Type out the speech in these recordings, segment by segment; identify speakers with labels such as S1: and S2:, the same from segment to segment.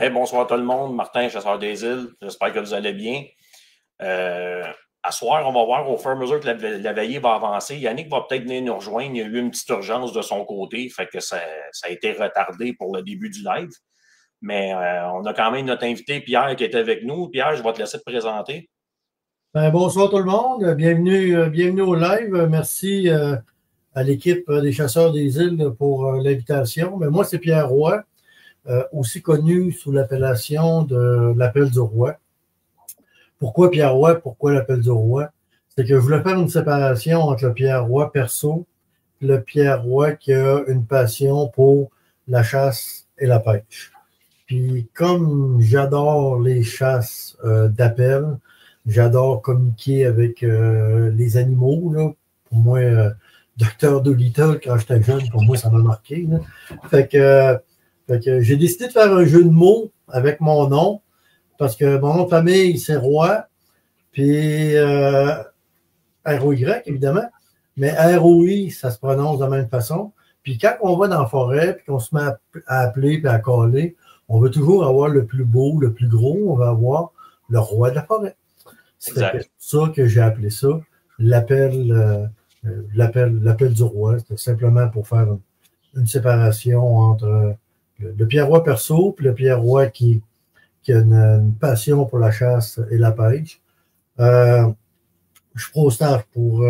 S1: Hey, bonsoir tout le monde, Martin, chasseur des îles. J'espère que vous allez bien. Euh, à soir, on va voir au fur et à mesure que la veillée va avancer. Yannick va peut-être venir nous rejoindre. Il y a eu une petite urgence de son côté, fait que ça a été retardé pour le début du live. Mais on a quand même notre invité Pierre qui est avec nous. Pierre, je vais te laisser te présenter.
S2: Bonsoir tout le monde, bienvenue au live. Merci à l'équipe des Chasseurs des Îles pour l'invitation. Mais moi, c'est Pierre Roy, aussi connu sous l'appellation de l'Appel du Roi. Pourquoi Pierre Roy? Pourquoi l'Appel du Roi? C'est que je voulais faire une séparation entre le Pierre Roy perso et le Pierre Roy qui a une passion pour la chasse et la pêche. Puis comme j'adore les chasses d'appel, j'adore communiquer avec les animaux. Là. Pour moi, Docteur Dolittle, quand j'étais jeune, pour moi, ça m'a marqué. Là. Fait que j'ai décidé de faire un jeu de mots avec mon nom, parce que mon nom de famille, c'est Roy, puis R-O-Y, évidemment, mais R-O-I, ça se prononce de la même façon. Puis quand on va dans la forêt, puis qu'on se met à appeler puis à caller, on veut toujours avoir le plus beau, le plus gros, on va avoir le roi de la forêt. C'est ça que j'ai appelé ça, l'appel du roi. C'était simplement pour faire une séparation entre le Pierre-Roi perso et le Pierre-Roi qui a une passion pour la chasse et la pêche. Je suis pro-staff pour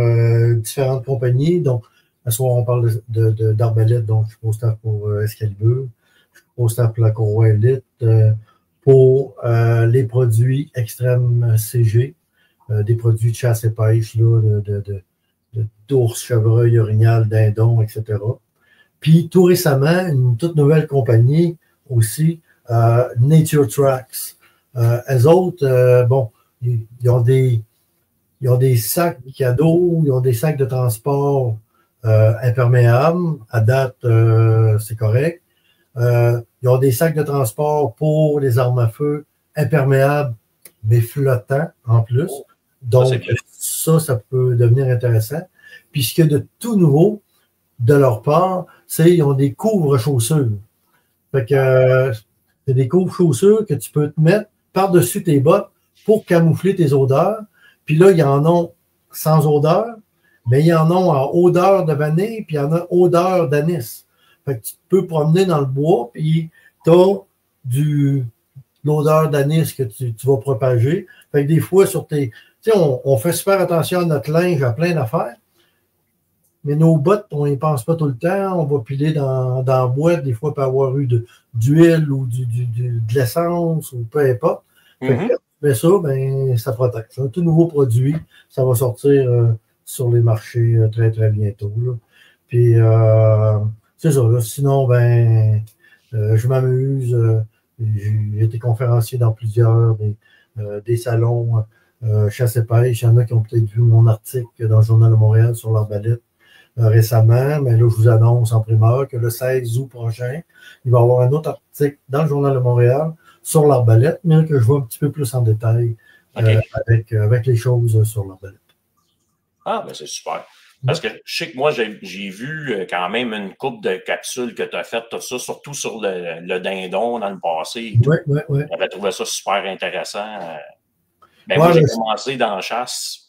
S2: différentes compagnies. Donc, ce soir, on parle d'arbalète, donc je suis pro-staff pour Excalibur. Je suis pro-staff pour la Courroie Elite, pour les produits extrêmes CG, des produits de chasse et pêche, d'ours, chevreuil, orignal, dindon, etc. Puis, tout récemment, une toute nouvelle compagnie aussi, Nature Tracks. Eux autres, bon, ils ont des sacs cadeaux, ils ont des sacs de transport imperméables. À date, c'est correct. Ils ont des sacs de transport pour les armes à feu imperméables, mais flottants en plus. Donc, ça peut devenir intéressant. Puis, ce qu'il y a de tout nouveau de leur part, c'est qu'ils ont des couvre-chaussures. Fait que c'est des couvre-chaussures que tu peux te mettre par-dessus tes bottes pour camoufler tes odeurs. Puis là, il y en a sans odeur, mais il y en a en odeur de vanille, puis il y en a odeur d'anis. Fait que tu peux promener dans le bois, puis tu as l'odeur d'anis que tu vas propager. Fait que des fois, sur tes. Tu sais, on fait super attention à notre linge, à plein d'affaires. Mais nos bottes, on n'y pense pas tout le temps. On va piler dans la boîte. Des fois, il peut y avoir eu d'huile ou de l'essence ou peu importe. Mais ça, ben, ça protège. C'est un tout nouveau produit. Ça va sortir sur les marchés très, très bientôt. Là. Puis, c'est ça. Là. Sinon, ben, je m'amuse. J'ai été conférencier dans plusieurs des salons chasse et pêche. Il y en a qui ont peut-être vu mon article dans le Journal de Montréal sur l'arbalète récemment. Mais là, je vous annonce en primeur que le 16 août prochain, il va y avoir un autre article dans le Journal de Montréal sur l'arbalète, mais que je vois un petit peu plus en détail avec les choses sur l'arbalète.
S1: Ah, ben c'est super. Parce que je sais que moi, j'ai vu quand même une couple de capsules que tu as faites, tout ça, surtout sur le dindon dans le passé.
S2: Oui.
S1: J'avais trouvé ça super intéressant. Moi, j'ai commencé dans la chasse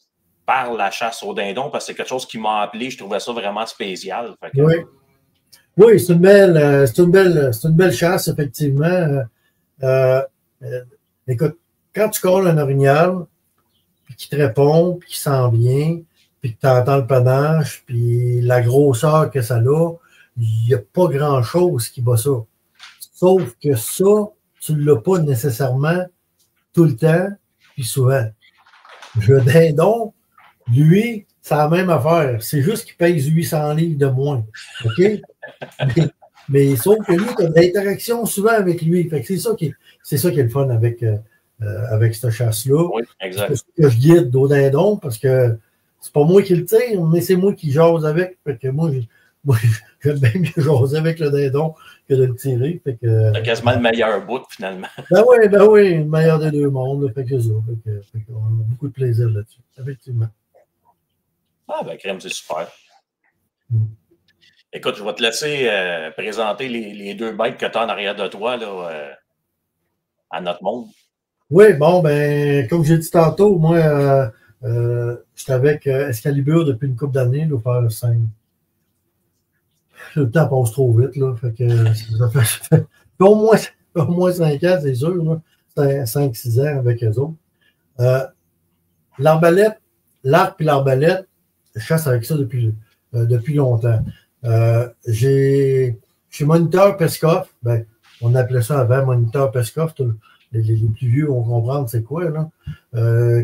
S1: par la chasse au dindon parce que c'est quelque chose qui m'a appelé. Je trouvais ça vraiment spécial.
S2: Oui, c'est une belle chasse, effectivement. Écoute, quand tu colles un orignal, puis qu'il te répond, puis qu'il s'en vient, puis que tu entends le panache, puis la grosseur que ça a, il n'y a pas grand-chose qui bat ça. Sauf que ça, tu ne l'as pas nécessairement tout le temps, puis souvent. Le dindon, lui, c'est la même affaire. C'est juste qu'il pèse 800 livres de moins. OK? Mais sauf que lui, tu as de l'interaction souvent avec lui. Fait que c'est ça qui est le fun avec cette chasse-là.
S1: Oui, exact.
S2: C'est ça que je guide au dindon parce que c'est pas moi qui le tire, mais c'est moi qui jase avec. Fait que moi j'aime bien mieux jaser avec le dindon que de le tirer.
S1: C'est quasiment le meilleur bout, finalement.
S2: Ben oui, le meilleur des deux mondes. Là, fait que ça. Fait qu'on a beaucoup de plaisir là-dessus, effectivement.
S1: Ah, ben, crème, c'est super. Écoute, je vais te laisser présenter les deux bêtes que tu as en arrière de toi. Là, à notre monde.
S2: Oui, bon, ben, comme j'ai dit tantôt, moi, j'étais avec Excalibur depuis une couple d'années, là, faire 5. Le temps passe trop vite, là. Fait que ça fait au moins 5 ans, c'est sûr, là. 5-6 ans avec eux autres. L'arbalète, l'arc et l'arbalète, je chasse avec ça depuis longtemps. Je suis moniteur Peskov. Ben, on appelait ça avant moniteur Peskov. Les plus vieux vont comprendre c'est quoi, là.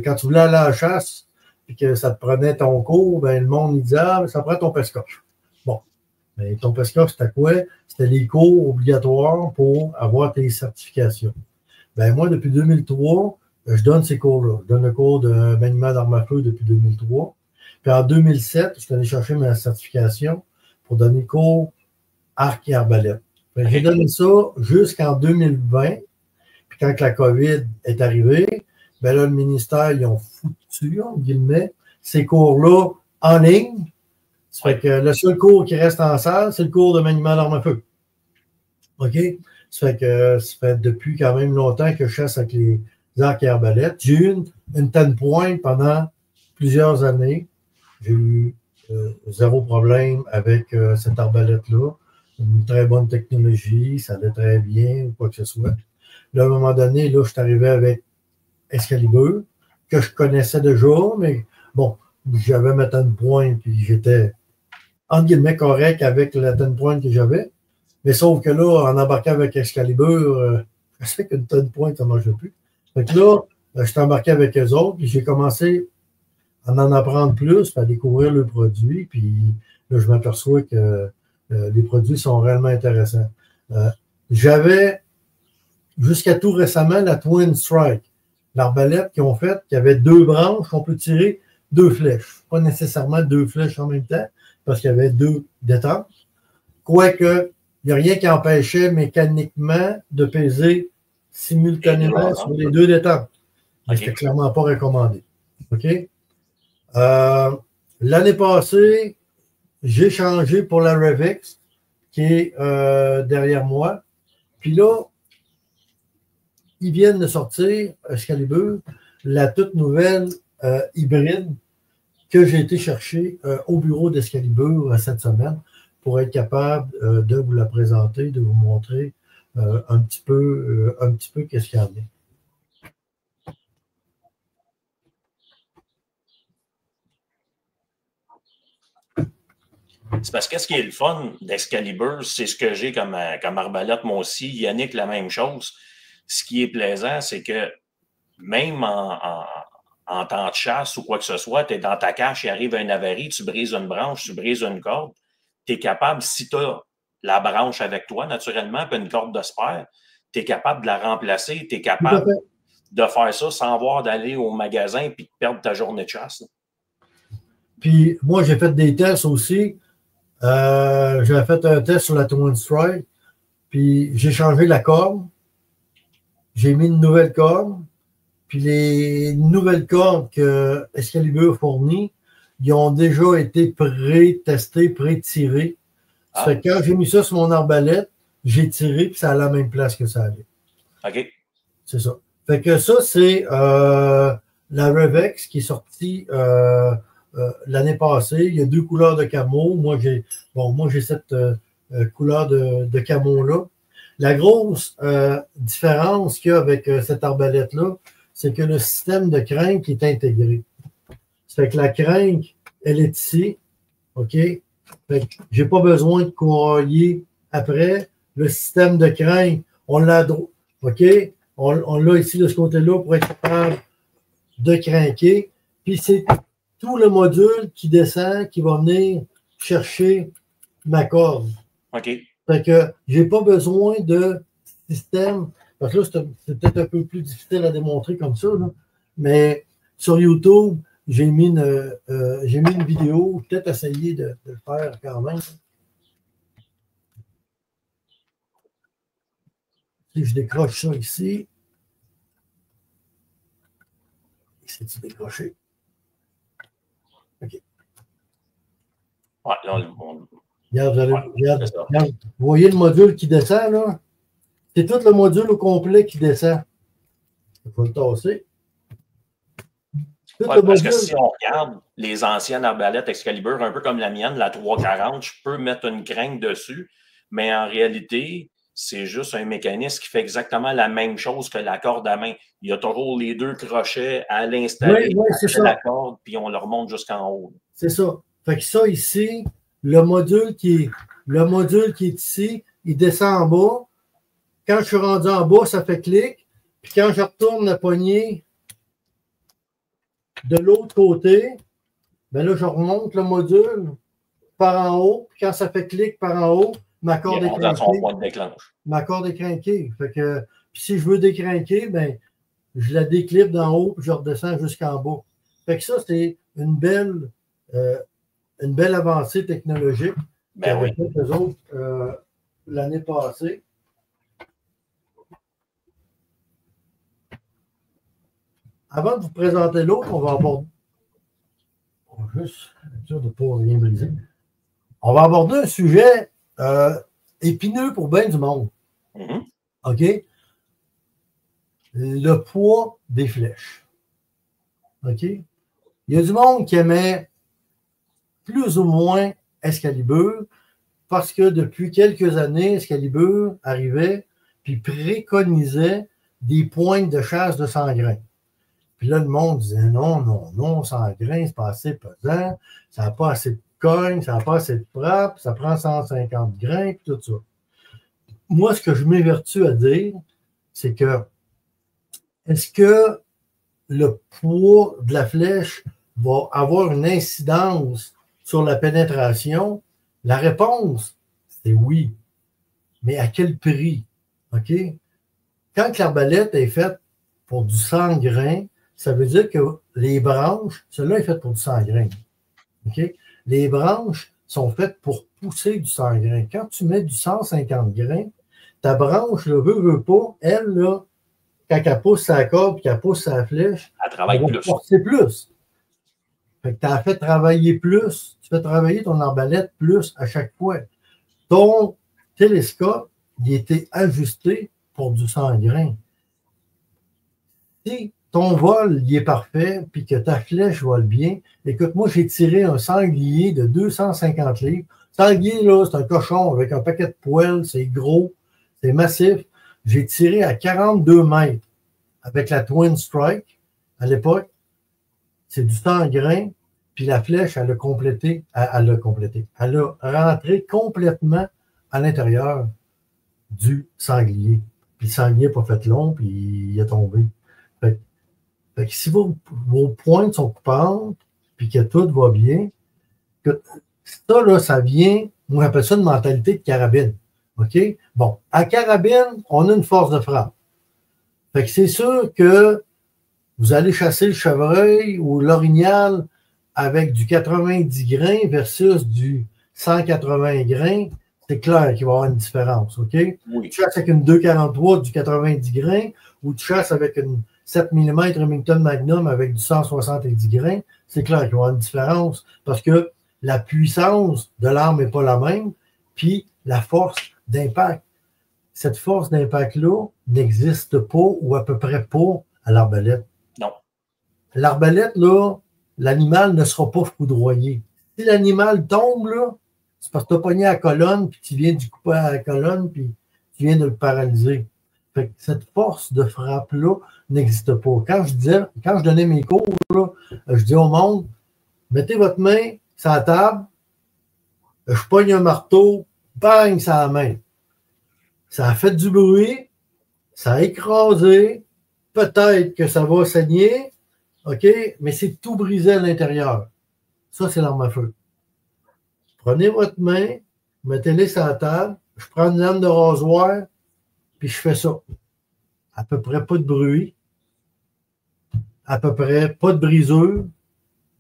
S2: Quand tu voulais aller à la chasse et que ça te prenait ton cours, ben, le monde il disait ah, ça prend ton Peskov. Bon. Mais ton Peskov, c'était quoi? C'était les cours obligatoires pour avoir tes certifications. Ben, moi, depuis 2003, je donne ces cours-là. Je donne le cours de maniement d'armes à feu depuis 2003. Puis en 2007, je suis allé chercher ma certification pour donner cours arc et arbalète. J'ai donné ça jusqu'en 2020. Puis quand la COVID est arrivée, ben là, le ministère, ils ont foutu, en guillemets, ces cours-là en ligne. Ça fait que le seul cours qui reste en salle, c'est le cours de maniement d'armes à feu. OK? Ça fait que ça fait depuis quand même longtemps que je chasse avec les arcs et arbalètes. J'ai eu une 10 points pendant plusieurs années. J'ai eu zéro problème avec cette arbalète-là. Une très bonne technologie, ça allait très bien, ou quoi que ce soit. Là, à un moment donné, là, je suis arrivé avec Excalibur, que je connaissais déjà, mais bon, j'avais ma 10 points, puis j'étais, entre guillemets, correct avec la 10 points que j'avais. Mais sauf que là, en embarquant avec Excalibur, je sais qu'une 10 points, ça ne marche plus. Fait que là, je suis embarqué avec eux autres, puis j'ai commencé à en apprendre plus, à découvrir le produit, puis là, je m'aperçois que les produits sont réellement intéressants. J'avais, jusqu'à tout récemment, la Twin Strike, l'arbalète qu'ils ont faite, qui avait 2 branches, on peut tirer 2 flèches. Pas nécessairement 2 flèches en même temps, parce qu'il y avait 2 détentes. Quoique, il n'y a rien qui empêchait mécaniquement de peser simultanément sur les 2 détentes. Mais c'était clairement pas recommandé. OK? L'année passée, j'ai changé pour la Revex, qui est derrière moi. Puis là, ils viennent de sortir, Excalibur, la toute nouvelle hybride que j'ai été chercher au bureau d'Excalibur cette semaine pour être capable de vous la présenter, de vous montrer un petit peu qu'est-ce qu'il y en a.
S1: C'est parce que ce qui est le fun d'Excalibur, c'est ce que j'ai comme arbalète, moi aussi. Yannick, la même chose. Ce qui est plaisant, c'est que même en temps de chasse ou quoi que ce soit, tu es dans ta cache, il arrive un avarie, tu brises une branche, tu brises une corde, tu es capable, si tu as la branche avec toi, naturellement, puis une corde de spare, tu es capable de la remplacer, tu es capable de faire ça sans avoir d'aller au magasin et de perdre ta journée de chasse.
S2: Puis moi, j'ai fait des tests aussi. J'avais fait un test sur la Twin Strike, puis j'ai changé la corde. J'ai mis une nouvelle corde. Puis les nouvelles cordes que Excalibur fournit, ils ont déjà été pré-testés, pré-tirés. Ça fait que quand j'ai mis ça sur mon arbalète, j'ai tiré, puis ça a la même place que ça allait.
S1: OK.
S2: C'est ça. Fait que ça, c'est la Revex qui est sortie l'année passée. Il y a 2 couleurs de camo. Moi, j'ai cette couleur de camo-là. La grosse différence qu'il y a avec cette arbalète-là, c'est que le système de crinque est intégré. Ça fait que la crinque, elle est ici. OK? Fait que j'ai pas besoin de courailler après. Le système de crinque, on l'a OK? On l'a ici de ce côté-là pour être capable de crinquer. Puis c'est tout le module qui descend, qui va venir chercher ma corde.
S1: OK.
S2: Fait que j'ai pas besoin de système. Parce que là, c'est peut-être un peu plus difficile à démontrer comme ça. Là. Mais sur YouTube, j'ai mis une vidéo, peut-être essayer de le faire quand même. Si je décroche ça ici. C'est-tu décroché? OK.
S1: Ouais, là,
S2: regarde, vous voyez le module qui descend, là? C'est tout le module au complet qui descend. Il faut le tasser.
S1: Ouais, parce que si on regarde les anciennes arbalètes Excalibur, un peu comme la mienne, la 340, je peux mettre une crinque dessus, mais en réalité, c'est juste un mécanisme qui fait exactement la même chose que la corde à main. Il y a toujours les deux crochets à l'installer,
S2: c'est
S1: la corde, puis on le remonte jusqu'en haut.
S2: C'est ça. Fait que ça, ici, le module qui est ici, il descend en bas. Quand je suis rendu en bas, ça fait clic. Puis quand je retourne la poignée de l'autre côté, ben là, je remonte le module par en haut. Puis quand ça fait clic par en haut, ma corde est crinquée. Ma corde est crinquée. Fait que, puis si je veux décrinquer, ben, je la déclipe d'en haut puis je redescends jusqu'en bas. Fait que ça, c'est une belle avancée technologique qu'avaient fait eux autres l'année passée. Avant de vous présenter l'autre, on va aborder. On va juste être sûr de ne pas rien briser. On va aborder un sujet épineux pour bien du monde. OK? Le poids des flèches. OK? Il y a du monde qui aimait plus ou moins Excalibur parce que depuis quelques années, Excalibur arrivait puis préconisait des pointes de chasse de 100 grains. Puis là, le monde disait non, 100 grains, c'est pas assez pesant, ça n'a pas assez de cogne, ça n'a pas assez de frappe, ça prend 150 grains, puis tout ça. Moi, ce que je m'évertue à dire, c'est que est-ce que le poids de la flèche va avoir une incidence sur la pénétration? La réponse, c'est oui. Mais à quel prix? OK? Quand l'arbalète est faite pour du 100 grains, ça veut dire que les branches, celle-là est faite pour du 100 grains. OK? Les branches sont faites pour pousser du 100 grains. Quand tu mets du 150 grains, ta branche, le veut pas, elle, là, quand elle pousse sa corde et qu'elle pousse sa flèche,
S1: elle travaille plus.
S2: Forcer plus. Fait que tu as fait travailler plus. Tu fais travailler ton arbalète plus à chaque fois. Ton télescope, il était ajusté pour du 100 grains. Si ton vol, il est parfait, puis que ta flèche vole bien, écoute, moi, j'ai tiré un sanglier de 250 livres. Sanglier, là, c'est un cochon avec un paquet de poils, c'est gros, c'est massif. J'ai tiré à 42 mètres avec la Twin Strike à l'époque. C'est du 100 grains, puis la flèche, elle a rentré complètement à l'intérieur du sanglier. Puis le sanglier n'a pas fait long, puis il est tombé. Fait que si vos pointes sont coupantes, puis que tout va bien, que ça, là, ça vient, on appelle ça une mentalité de carabine. OK? Bon, à carabine, on a une force de frappe. Fait que c'est sûr que vous allez chasser le chevreuil ou l'orignal avec du 90 grains versus du 180 grains, c'est clair qu'il va y avoir une différence. OK?
S1: Oui.
S2: Tu chasses avec une 243 du 90 grains ou tu chasses avec une 7 mm Remington Magnum avec du 170 grains, c'est clair qu'il va y avoir une différence parce que la puissance de l'arme n'est pas la même, puis la force d'impact. Cette force d'impact-là n'existe pas ou à peu près pas à l'arbalète.
S1: Non.
S2: L'arbalète, là, l'animal ne sera pas foudroyé. Si l'animal tombe, là, c'est parce que tu as pogné à la colonne, puis tu viens du couper à la colonne, puis tu viens de le paralyser. Fait que cette force de frappe-là n'existe pas. Quand je donnais mes cours, là, je dis au monde, mettez votre main sur la table, je pogne un marteau, bang, ça la main. Ça a fait du bruit, ça a écrasé, peut-être que ça va saigner, OK, mais c'est tout brisé à l'intérieur. Ça, c'est l'arme à feu. Prenez votre main, mettez-les sur la table, je prends une lame de rasoir, puis je fais ça. À peu près pas de bruit, à peu près pas de brisure,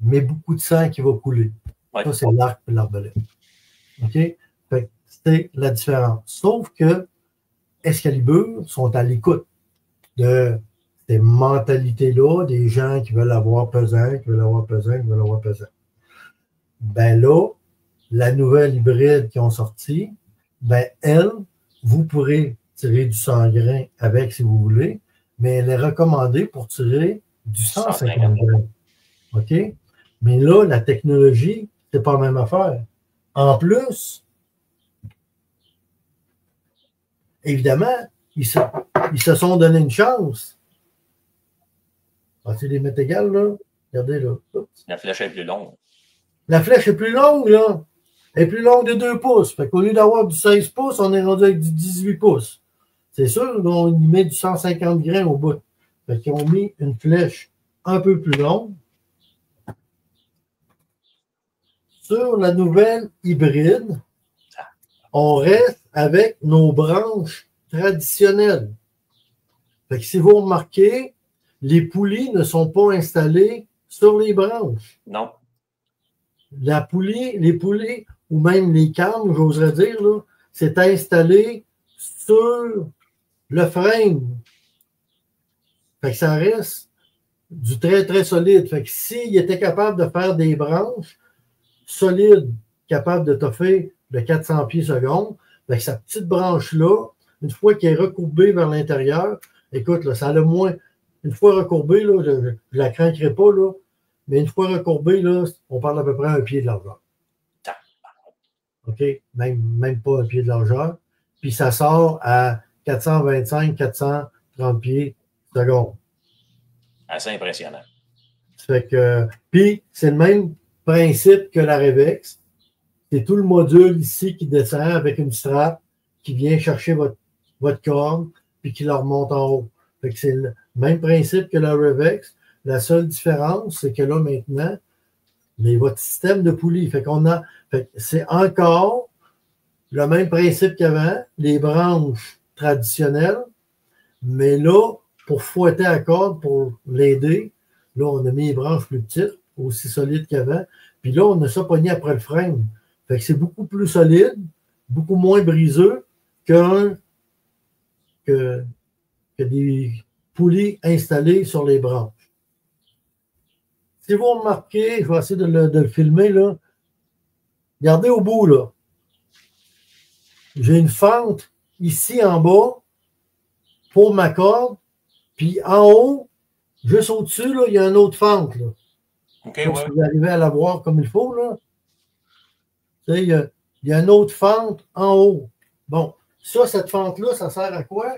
S2: mais beaucoup de sang qui va couler. Ouais. Ça, c'est l'arc et l'arbalète. OK? Fait que c'est la différence. Sauf que Excalibur sont à l'écoute de ces mentalités-là, des gens qui veulent avoir pesant, qui veulent avoir pesant, qui veulent avoir pesant. Ben là, la nouvelle hybride qui ont sorti, ben elle, vous pourrez tirer du 100 grains avec si vous voulez, mais elle est recommandée pour tirer du 150
S1: 150.
S2: grammes. OK? Mais là, la technologie, c'est pas la même affaire. En plus, évidemment, ils se sont donné une chance. Tu les mettre égales, là? Regardez, là.
S1: La flèche est plus longue.
S2: La flèche est plus longue, là. Elle est plus longue de 2 pouces. Fait qu'au lieu d'avoir du 16 pouces, on est rendu avec du 18 pouces. C'est sûr, on y met du 150 grains au bout. Fait qu'ils ont mis une flèche un peu plus longue. Sur la nouvelle hybride, on reste avec nos branches traditionnelles. Fait que si vous remarquez, les poulies ne sont pas installées sur les branches.
S1: Non.
S2: La poulie, les poulies, ou même les cannes, j'oserais dire, là, c'est installé sur le frame. Fait que ça reste du très, très solide. Fait que s'il était capable de faire des branches solides, capables de toffer de 400 pieds secondes, ben, sa petite branche-là, une fois qu'elle est recourbée vers l'intérieur, écoute, là, ça a le moins. Une fois recourbée, là, je ne la craquerai pas, là, mais une fois recourbée, là, on parle à peu près un pied de largeur. OK? Même pas un pied de largeur. Puis ça sort à 425-430 pieds secondes.
S1: Assez impressionnant.
S2: Fait que, puis c'est le même principe que la Revex. C'est tout le module ici qui descend avec une strap qui vient chercher votre corde puis qui la remonte en haut. Fait que c'est le même principe que la Revex. La seule différence, c'est que là, maintenant, mais votre système de poulie. Fait que c'est encore le même principe qu'avant, les branches traditionnelles, mais là, pour fouetter la corde, pour l'aider, là, on a mis les branches plus petites, aussi solides qu'avant. Puis là, on a ça pogné après le frame. Fait que c'est beaucoup plus solide, beaucoup moins briseux que des poulies installées sur les branches. Si vous remarquez, je vais essayer de le filmer, là. Regardez au bout, là. J'ai une fente ici en bas pour ma corde, puis en haut, juste au-dessus, là, il y a une autre fente, là.
S1: OK,
S2: Si
S1: ouais.
S2: vous arrivez à la voir comme il faut, là. Il y a une autre fente en haut. Bon, ça, cette fente-là, ça sert à quoi?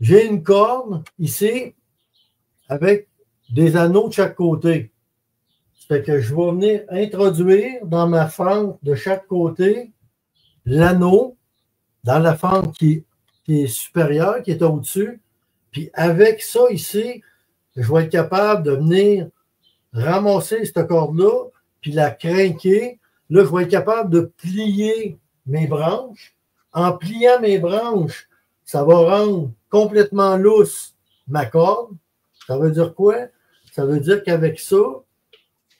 S2: J'ai une corde ici avec des anneaux de chaque côté. Ça fait que je vais venir introduire dans ma fente de chaque côté l'anneau dans la fente qui est supérieure, qui est au-dessus. Puis avec ça ici, je vais être capable de venir ramasser cette corde-là, puis la crinquer. Là, je vais être capable de plier mes branches. En pliant mes branches, ça va rendre complètement lousse ma corde. Ça veut dire quoi? Ça veut dire qu'avec ça,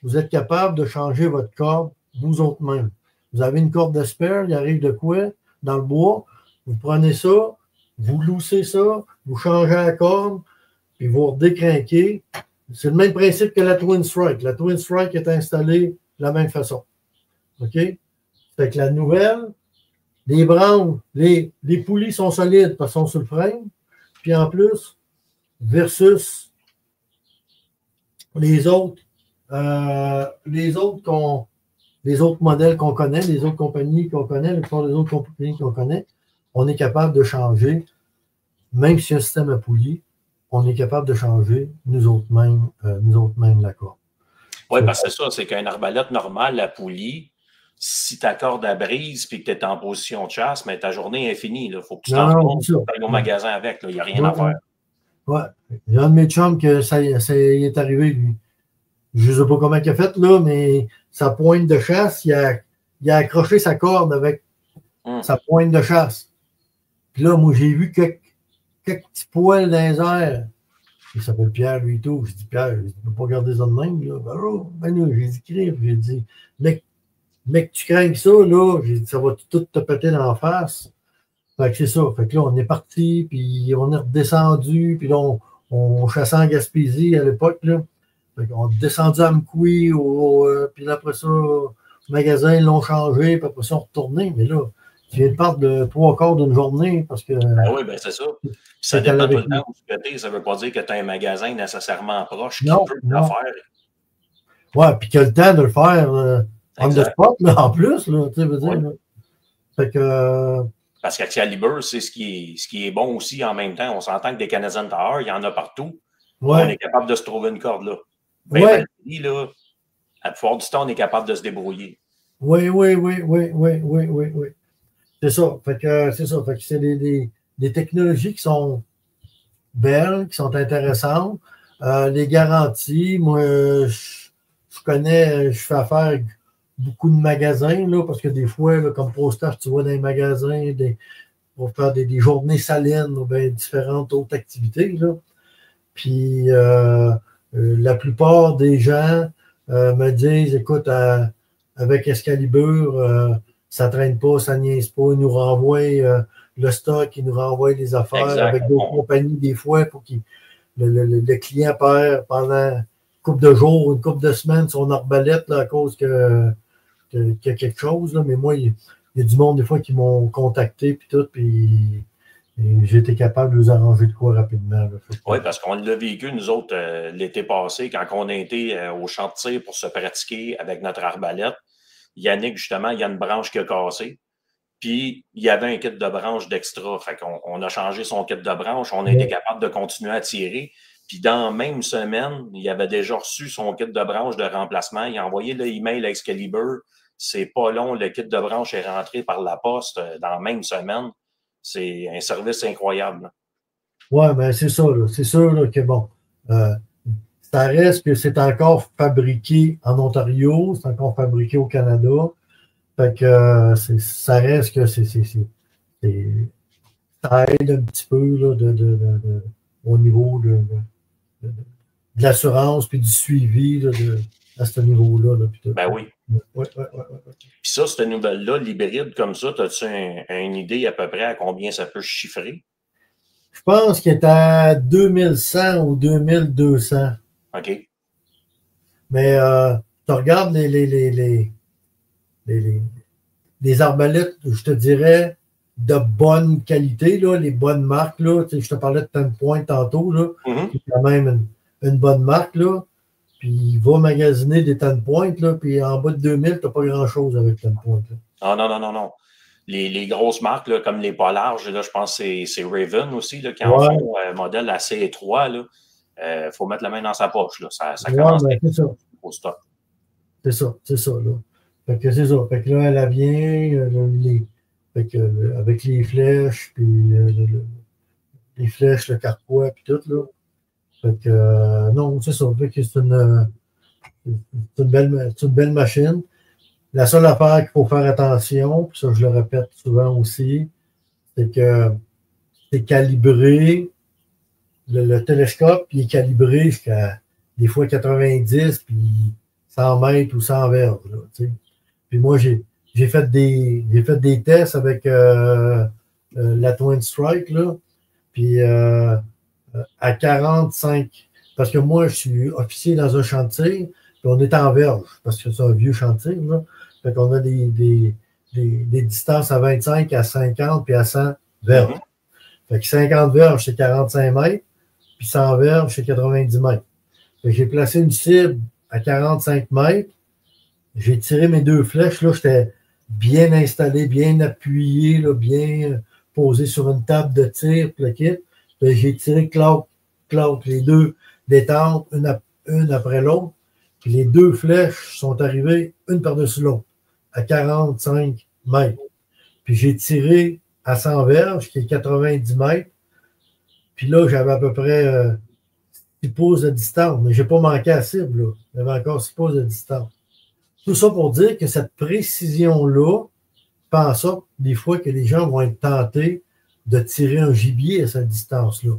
S2: vous êtes capable de changer votre corde vous autres même. Vous avez une corde de spare, il arrive de quoi? Dans le bois, vous prenez ça, vous loussez ça, vous changez la corde, puis vous redécrinquez. C'est le même principe que la Twin Strike. La Twin Strike est installée de la même façon. OK? Fait que la nouvelle, les branches, les poulies sont solides parce qu'elles sont sur le frame. Puis en plus, versus les autres modèles qu'on connaît, les autres compagnies qu'on connaît, la plupart des autres compagnies qu'on connaît, on est capable de changer, même si un système à poulie, on est capable de changer nous autres mêmes la corde.
S1: Oui, parce que c'est ça, c'est qu'un arbalète normal, la poulie, si ta corde à brise et que tu es en position de chasse, mais ta journée est finie. Il faut que tu t'en ailles au magasin avec. Il n'y a rien à faire.
S2: Ouais. Il y a un de mes chums que ça y est arrivé, lui. Je ne sais pas comment il a fait, là, mais sa pointe de chasse, il a accroché sa corde avec sa pointe de chasse. Puis là, moi, j'ai vu quelques petits poils dans les airs. Il s'appelle Pierre, lui, tout. Je dis, Pierre, tu ne peux pas garder ça de même. Là. Ben là, j'ai dit, crève. J'ai dit, mec, tu crains ça, là. J'ai dit, ça va tout te péter dans la face. Fait que c'est ça. Fait que là, on est parti, puis on est redescendu, puis là, on chassait en Gaspésie à l'époque, là. Fait qu'on est descendu à Mkoui, puis après ça, magasins l'ont changé, puis après ça, ont retourné. Mais là, tu viens de perdre de 3/4 d'une journée parce que.
S1: Ben oui, ben c'est ça. Puis ça
S2: c'est à
S1: dépend tout
S2: avec
S1: le temps où tu es. Ça ne veut pas dire que tu as un magasin nécessairement proche qui
S2: Non,
S1: peut le
S2: non.
S1: faire.
S2: Ouais, puis qu'il a le temps de le faire on the
S1: Exact.
S2: spot, là, en plus, là, tu sais, veux dire.
S1: Oui.
S2: Là. Fait que.
S1: Parce qu'à Calibre, c'est ce qui est bon aussi en même temps. On s'entend que des Canadian Tower, il y en a partout. On
S2: Ouais.
S1: est capable de se trouver une corde là. Ben,
S2: Ouais.
S1: là, à la plupart du temps, on est capable de se débrouiller.
S2: Oui, oui, oui, oui, oui, oui, oui, oui. C'est ça. Fait que c'est ça. Fait que c'est des technologies qui sont belles, qui sont intéressantes. Les garanties, moi, je connais, je fais affaire avec beaucoup de magasins, là, parce que des fois, là, comme ProStaff, tu vois dans les magasins, pour faire des journées salines ou bien différentes autres activités. Là. Puis la plupart des gens me disent, écoute, avec Excalibur, ça ne traîne pas, ça niaise pas, ils nous renvoient le stock, ils nous renvoient les affaires
S1: Exact.
S2: avec d'autres compagnies des fois pour que le client perd pendant une couple de jours, une couple de semaines son arbalète là, à cause qu'il y a quelque chose. Là. Mais moi, il y a du monde des fois qui m'ont contacté puis tout, puis j'ai été capable de les arranger de quoi rapidement.
S1: Oui, parce qu'on l'a vécu, nous autres, l'été passé, quand on a été au champ de tir pour se pratiquer avec notre arbalète. Yannick, justement, il y a une branche qui a cassé. Puis, il y avait un kit de branche d'extra. Fait qu'on a changé son kit de branche. On a été capable de continuer à tirer. Puis, dans la même semaine, il avait déjà reçu son kit de branche de remplacement. Il a envoyé l'email à Excalibur. C'est pas long. Le kit de branche est rentré par la poste dans la même semaine. C'est un service incroyable.
S2: Oui, mais c'est ça. C'est sûr là, que bon, ça reste que c'est encore fabriqué en Ontario, c'est encore fabriqué au Canada. Fait que ça reste que ça aide un petit peu là, au niveau de l'assurance puis du suivi là, à ce niveau-là. Là,
S1: ben oui.
S2: Ouais.
S1: Puis ça, cette nouvelle-là, l'hybride comme ça, as-tu une idée à peu près à combien ça peut chiffrer?
S2: Je pense qu'il est à 2100 ou 2200.
S1: OK.
S2: Mais tu regardes les arbalètes, je te dirais, de bonne qualité, là, les bonnes marques. Là, je te parlais de Ten Point tantôt, là, qui est quand même une bonne marque. Là, puis va magasiner des Ten Point, là, puis en bas de 2000, tu n'as pas grand-chose avec Ten Point. Là.
S1: Ah, non. Les grosses marques, là, comme les Polars, là, je pense que c'est Raven aussi là, qui en font un modèle assez étroit. Il faut mettre la main dans sa poche. Là. Ça commence à être au stock.
S2: C'est ça. Là. Fait que c'est ça. Fait que là, elle vient avec les flèches, puis les flèches, le carquois, puis tout. Là. Fait que non, c'est ça. Fait que c'est une belle machine. La seule affaire qu'il faut faire attention, puis ça je le répète souvent aussi, c'est que c'est calibré, le télescope il est calibré jusqu'à des fois 90, puis 100 mètres ou 100 verges. Là, puis moi, j'ai fait des tests avec la Twin Strike, là, puis à 45, parce que moi, je suis officier dans un chantier, puis on est en verge, parce que c'est un vieux chantier, là. Fait qu'on a des distances à 25, à 50, puis à 100 verges. Fait que 50 verges, c'est 45 mètres, puis 100 verges, c'est 90 mètres. Fait que j'ai placé une cible à 45 mètres, j'ai tiré mes deux flèches, là, j'étais bien installé, bien appuyé, là, bien posé sur une table de tir, le kit. J'ai tiré clac, les deux détentes, une après l'autre. Puis les deux flèches sont arrivées une par-dessus l'autre, à 45 mètres. Puis j'ai tiré à 100 verges, qui est 90 mètres. Puis là, j'avais à peu près 6 pouces de distance, mais je n'ai pas manqué à cible. Là. J'avais encore 6 pouces de distance. Tout ça pour dire que cette précision-là fait en sorte, des fois, que les gens vont être tentés de tirer un gibier à cette distance-là.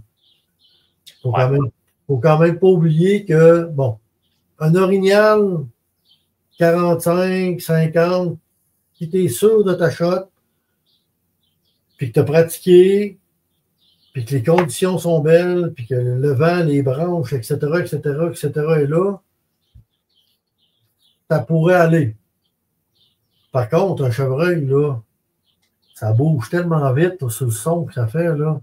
S2: Il ne faut quand même pas oublier que, bon, un orignal, 45, 50, si tu es sûr de ta shot, puis que tu as pratiqué, puis que les conditions sont belles, puis que le vent, les branches, etc. est là, ça pourrait aller. Par contre, un chevreuil, là, ça bouge tellement vite sur le son que ça fait, là.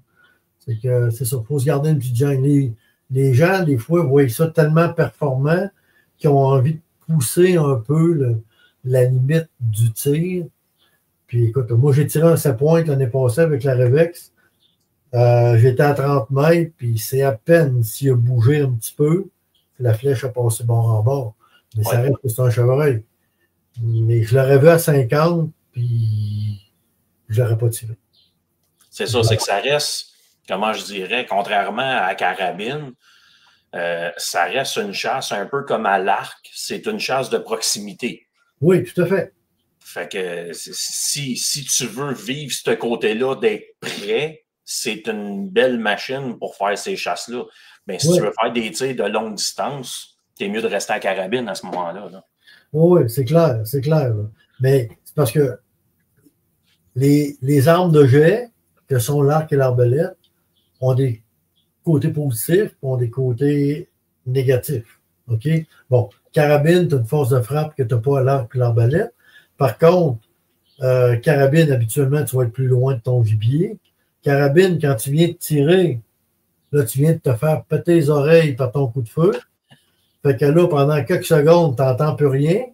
S2: C'est que c'est ça, il faut se garder une petite gêne. Les gens, des fois, voient ça tellement performant qu'ils ont envie de pousser un peu la limite du tir. Puis écoute, moi j'ai tiré un 7 points l'année passée avec la Revex. J'étais à 30 mètres, puis c'est à peine s'il a bougé un petit peu, la flèche a passé bord en bord. Mais ça reste que c'est un chevreuil. Mais je l'aurais vu à 50, puis je l'aurais pas tiré.
S1: C'est ça, c'est que ça reste, comment je dirais, contrairement à la carabine, ça reste une chasse un peu comme à l'arc. C'est une chasse de proximité.
S2: Oui, tout à fait.
S1: Fait que si tu veux vivre ce côté-là d'être prêt, c'est une belle machine pour faire ces chasses-là. Mais si tu veux faire des tirs de longue distance, t'es mieux de rester à carabine à ce moment-là. Là.
S2: Oui, c'est clair, c'est clair. Là. Mais c'est parce que les armes de jet, que sont l'arc et l'arbalète, ont des côtés positifs, ont des côtés négatifs. OK? Bon, carabine, tu as une force de frappe que tu n'as pas à l'arc et l'arbalète. Par contre, carabine, habituellement, tu vas être plus loin de ton gibier. Carabine, quand tu viens de tirer, là, tu viens de te faire péter les oreilles par ton coup de feu. Fait que là, pendant quelques secondes, tu n'entends plus rien.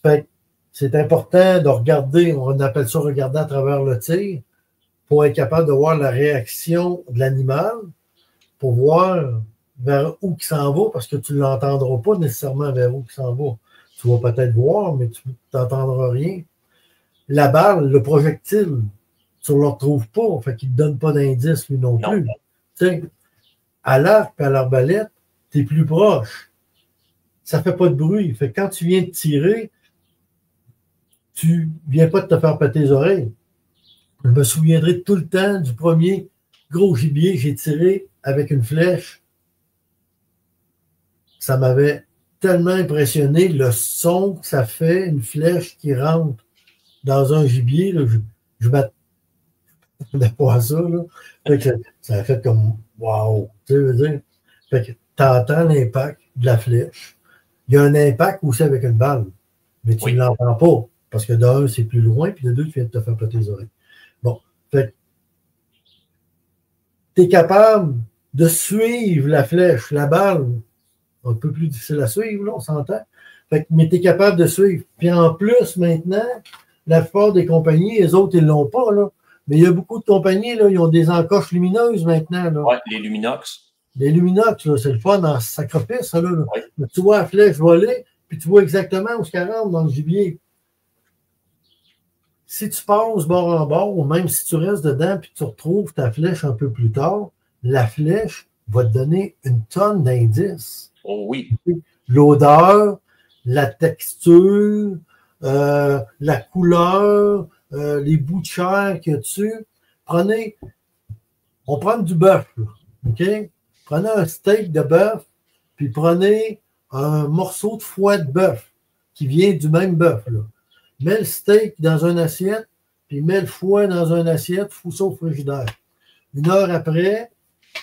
S2: Fait que c'est important de regarder, on appelle ça regarder à travers le tir, pour être capable de voir la réaction de l'animal, pour voir vers où il s'en va, parce que tu ne l'entendras pas nécessairement vers où il s'en va. Tu vas peut-être voir, mais tu n'entendras rien. La balle, le projectile, tu ne le retrouves pas, fait qu'il ne te donne pas d'indice, lui non plus. Tu sais, à l'arc et à l'arbalète, tu es plus proche. Ça ne fait pas de bruit. Fait que quand tu viens de tirer, tu ne viens pas de te faire péter les oreilles. Je me souviendrai tout le temps du premier gros gibier que j'ai tiré avec une flèche. Ça m'avait tellement impressionné le son que ça fait, une flèche qui rentre dans un gibier. Là, je m'attendais pas à ça. Là. Fait que ça a fait comme wow. Tu sais, veux dire? Fait que tu entends l'impact de la flèche. Il y a un impact aussi avec une balle, mais tu ne l'entends pas. Parce que d'un, c'est plus loin, puis de deux, tu viens de te faire péter les oreilles. Bon, fait tu es capable de suivre la flèche, la balle, un peu plus difficile à suivre, là, on s'entend. Mais tu es capable de suivre. Puis en plus, maintenant, la plupart des compagnies, les autres, ils ne l'ont pas, là. Mais il y a beaucoup de compagnies, là, ils ont des encoches lumineuses maintenant.
S1: Oui, les Luminox.
S2: Les Luminox, là, c'est le fun en sacrifice, ça, là. Ouais. Tu vois la flèche voler, puis tu vois exactement où elle rentre dans le gibier. Si tu passes bord en bord, ou même si tu restes dedans puis tu retrouves ta flèche un peu plus tard, la flèche va te donner une tonne d'indices.
S1: Oh oui.
S2: L'odeur, la texture, la couleur, les bouts de chair qu'il y a dessus. On prend du bœuf, OK? Prenez un steak de bœuf, puis prenez un morceau de foie de bœuf qui vient du même bœuf, là. Mets le steak dans une assiette, puis mets le foie dans une assiette, fous ça au frigidaire. 1 heure après,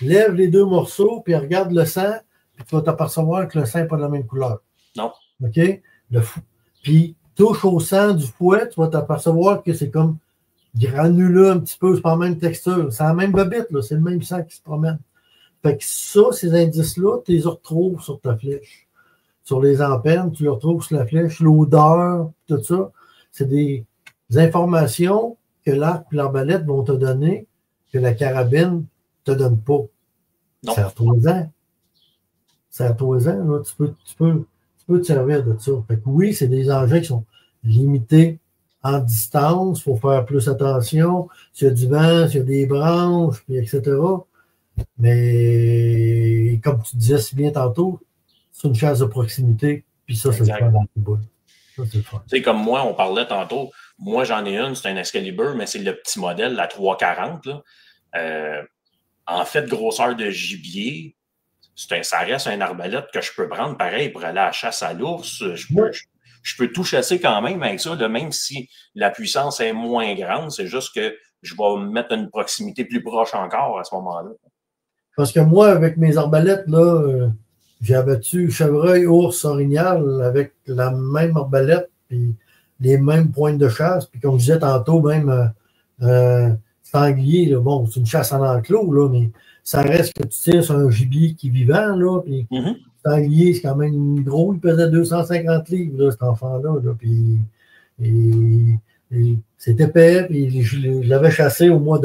S2: lève les 2 morceaux, puis regarde le sang, puis tu vas t'apercevoir que le sang n'est pas de la même couleur.
S1: Non.
S2: OK? Puis touche au sang du fouet, tu vas t'apercevoir que c'est comme granuleux un petit peu, c'est pas la même texture. C'est la même bobite, là, c'est le même sang qui se promène. Fait que ça, ces indices-là, tu les retrouves sur ta flèche. Sur les empennes, tu les retrouves sur la flèche, l'odeur, tout ça. C'est des informations que l'arc et l'arbalète vont te donner, que la carabine ne te donne pas. Serre-toi-en. Serre-toi-en, là, tu peux te servir de ça. Fait que oui, c'est des engins qui sont limités en distance, il faut faire plus attention. S'il y a du vent, s'il y a des branches, puis etc. Mais comme tu disais si bien tantôt, c'est une chasse de proximité, puis ça, c'est le fun dans le bout.
S1: Tu sais, comme moi, on parlait tantôt, moi j'en ai une, c'est un Excalibur, mais c'est le petit modèle, la 340. Là. En fait, grosseur de gibier, ça reste un arbalète que je peux prendre pareil pour aller à la chasse à l'ours. Je peux tout chasser quand même avec ça, là, même si la puissance est moins grande, c'est juste que je vais me mettre une proximité plus proche encore à ce moment-là.
S2: Parce que moi, avec mes arbalètes, là, j'ai abattu chevreuil, ours, orignal avec la même arbalète, puis les mêmes pointes de chasse. Puis comme je disais tantôt, même sanglier, là, bon, c'est une chasse en enclos, là, mais ça reste que tu tires sur un gibier qui est vivant, là, puis sanglier, c'est quand même gros, il pesait 250 livres, là, cet enfant-là, là, puis c'est épais, puis je l'avais chassé au mois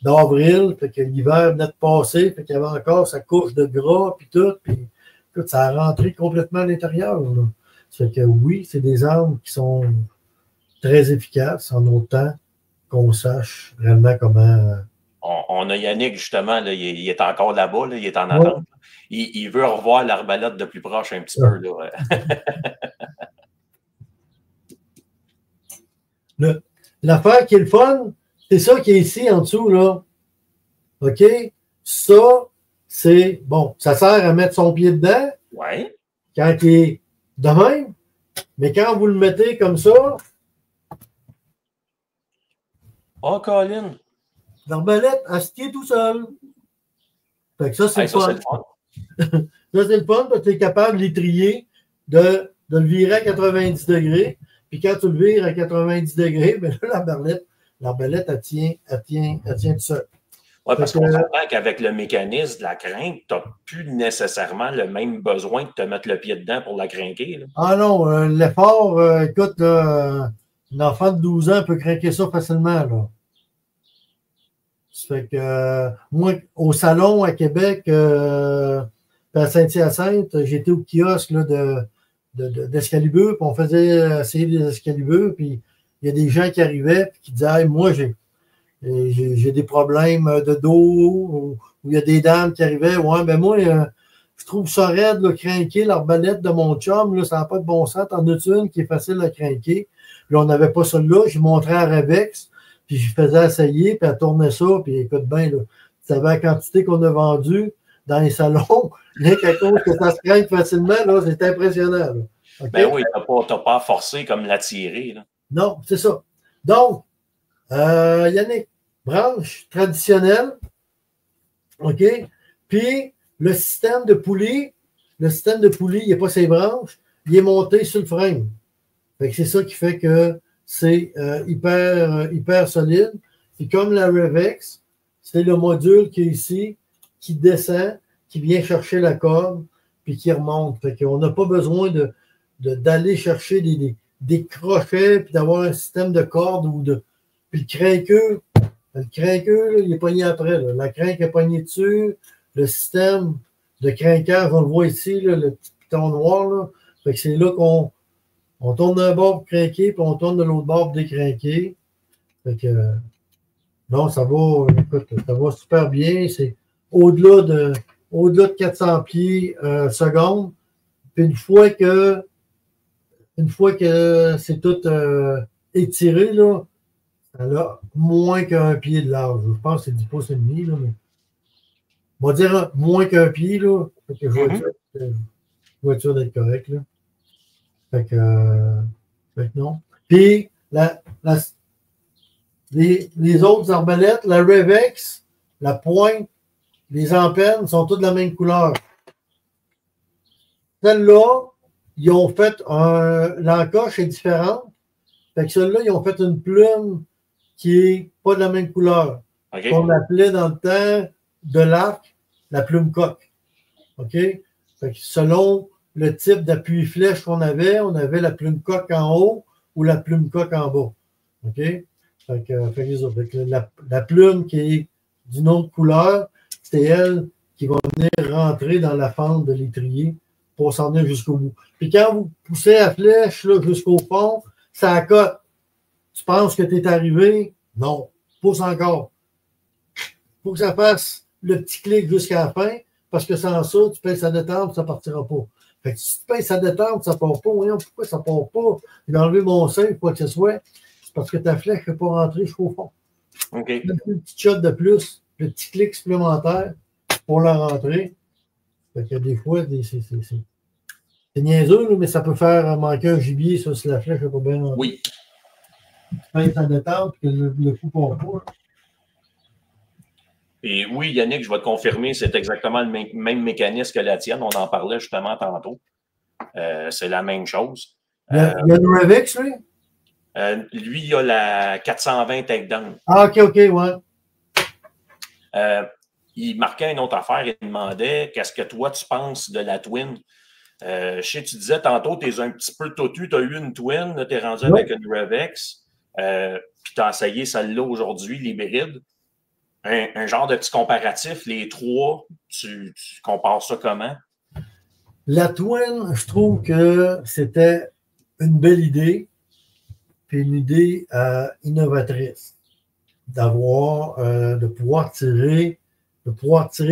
S2: d'avril, fait que l'hiver venait de passer, fait qu'il y avait encore sa couche de gras, puis tout, puis écoute, ça a rentré complètement à l'intérieur, là. Ça fait que oui, c'est des armes qui sont très efficaces en autant qu'on sache réellement comment.
S1: On a Yannick, justement, là, il est encore là-bas, là, il est en attente. Ouais. Il veut revoir l'arbalète de plus proche un petit peu.
S2: L'affaire qui est le fun, c'est ça qui est ici en dessous, là. OK? Ça, c'est bon, ça sert à mettre son pied dedans.
S1: Oui.
S2: Quand il est de même. Mais quand vous le mettez comme ça.
S1: Oh, Colin!
S2: L'arbalète, elle se tient tout seul. Fait que ça, c'est le fun. Ça, c'est le fun parce que tu es capable de l'étrier, de le virer à 90 degrés. Puis quand tu le vires à 90 degrés, bien là, l'arbalète, elle tient tout seul.
S1: Oui, parce qu'on s'entend qu'avec le mécanisme de la crinque, tu n'as plus nécessairement le même besoin de te mettre le pied dedans pour la crinquer. Là.
S2: Ah non, l'effort, écoute, un enfant de 12 ans peut crinquer ça facilement. Là. Ça fait que moi, au salon à Québec, à Saint-Hyacinthe, j'étais au kiosque là, d'Excalibur, puis on faisait essayer des Excalibur, puis il y a des gens qui arrivaient et qui disaient hey, moi, j'ai des problèmes de dos, ou il y a des dames qui arrivaient. Ouais, ben moi, je trouve ça raide, là, crinquer l'arbalète de mon chum, là, ça n'a pas de bon sens. T'en as une qui est facile à crinquer. Puis on n'avait pas celle-là. J'ai montré à Revex, puis je faisais essayer, puis elle tournait ça, puis écoute bien, là, tu savais la quantité qu'on a vendue dans les salons, rien qu'à cause que ça se craint facilement, là, c'est impressionnant. Là. Okay?
S1: Ben oui, t'as pas forcé comme la tirer. Là.
S2: Non, c'est ça. Donc, Yannick, branche traditionnelle, OK? Puis, le système de poulie, il n'est pas ses branches, il est monté sur le frame. Fait que c'est ça qui fait que c'est hyper solide. Et comme la Revex, c'est le module qui est ici, qui descend, qui vient chercher la corde, puis qui remonte. Fait qu'on n'a pas besoin d'aller chercher des crochets, puis d'avoir un système de corde ou de. Puis le crinqueux, il est pogné après. Là. La crinque est pognée dessus. Le système de crinquage, on le voit ici, là, le petit piton noir. Là. Fait que c'est là qu'on tourne d'un bord pour crinquer, puis on tourne de l'autre bord pour décrinquer. Fait que non, ça va super bien. C'est au-delà de 400 pieds seconde. Puis une fois que c'est tout étiré, là, elle a moins qu'un pied de large. Je pense que c'est 10 pouces et demi, là, mais on va dire moins qu'un pied, là. Fait que je vois sûr d'être correct, là. Fait que non. Puis, les autres arbalètes, la Revex, la pointe, les empennes sont toutes de la même couleur. Celle-là, ils ont fait l'encoche est différente. Fait que celle-là, ils ont fait une plume qui n'est pas de la même couleur.
S1: Okay.
S2: Qu'on appelait dans le temps de l'arc la plume coque. OK? Fait que selon le type d'appui-flèche qu'on avait, on avait la plume coque en haut ou la plume coque en bas. OK? Fait que la plume qui est d'une autre couleur, c'est elle qui va venir rentrer dans la fente de l'étrier pour s'en venir jusqu'au bout. Puis quand vous poussez la flèche jusqu'au fond, ça accote. Tu penses que tu es arrivé? Non. Pousse encore. Il faut que ça fasse le petit clic jusqu'à la fin, parce que sans ça, tu pèses sa détente, ça ne partira pas. Fait que si tu pèses sa détente, ça ne part pas. Voyons, pourquoi ça ne part pas? Il a enlevé mon sein, quoi que ce soit. C'est parce que ta flèche ne peut pas rentrer jusqu'au fond.
S1: OK.
S2: Une petite shot de plus, le petit clic supplémentaire pour la rentrer. Fait que des fois, c'est niaiseux, là, mais ça peut faire manquer un gibier ça, si la flèche n'est pas bien rentrée.
S1: Oui.
S2: Tu pèses ta détente, que le coup part pas.
S1: Et oui, Yannick, je vais te confirmer, c'est exactement le même mécanisme que la tienne. On en parlait justement tantôt. C'est la même chose.
S2: Il y a une Revex, lui?
S1: Lui, il a la 420 takedown.
S2: Ah, OK, ouais.
S1: Il marquait une autre affaire. Il demandait qu'est-ce que toi, tu penses de la Twin? Je sais, tu disais tantôt, tu es un petit peu totu, tu as eu une Twin, tu es rendu avec une Revex, puis tu as essayé celle-là aujourd'hui, l'hybride. Un genre de petit comparatif, les trois, tu compares ça comment?
S2: La Twin, je trouve que c'était une belle idée, puis une idée innovatrice, de pouvoir tirer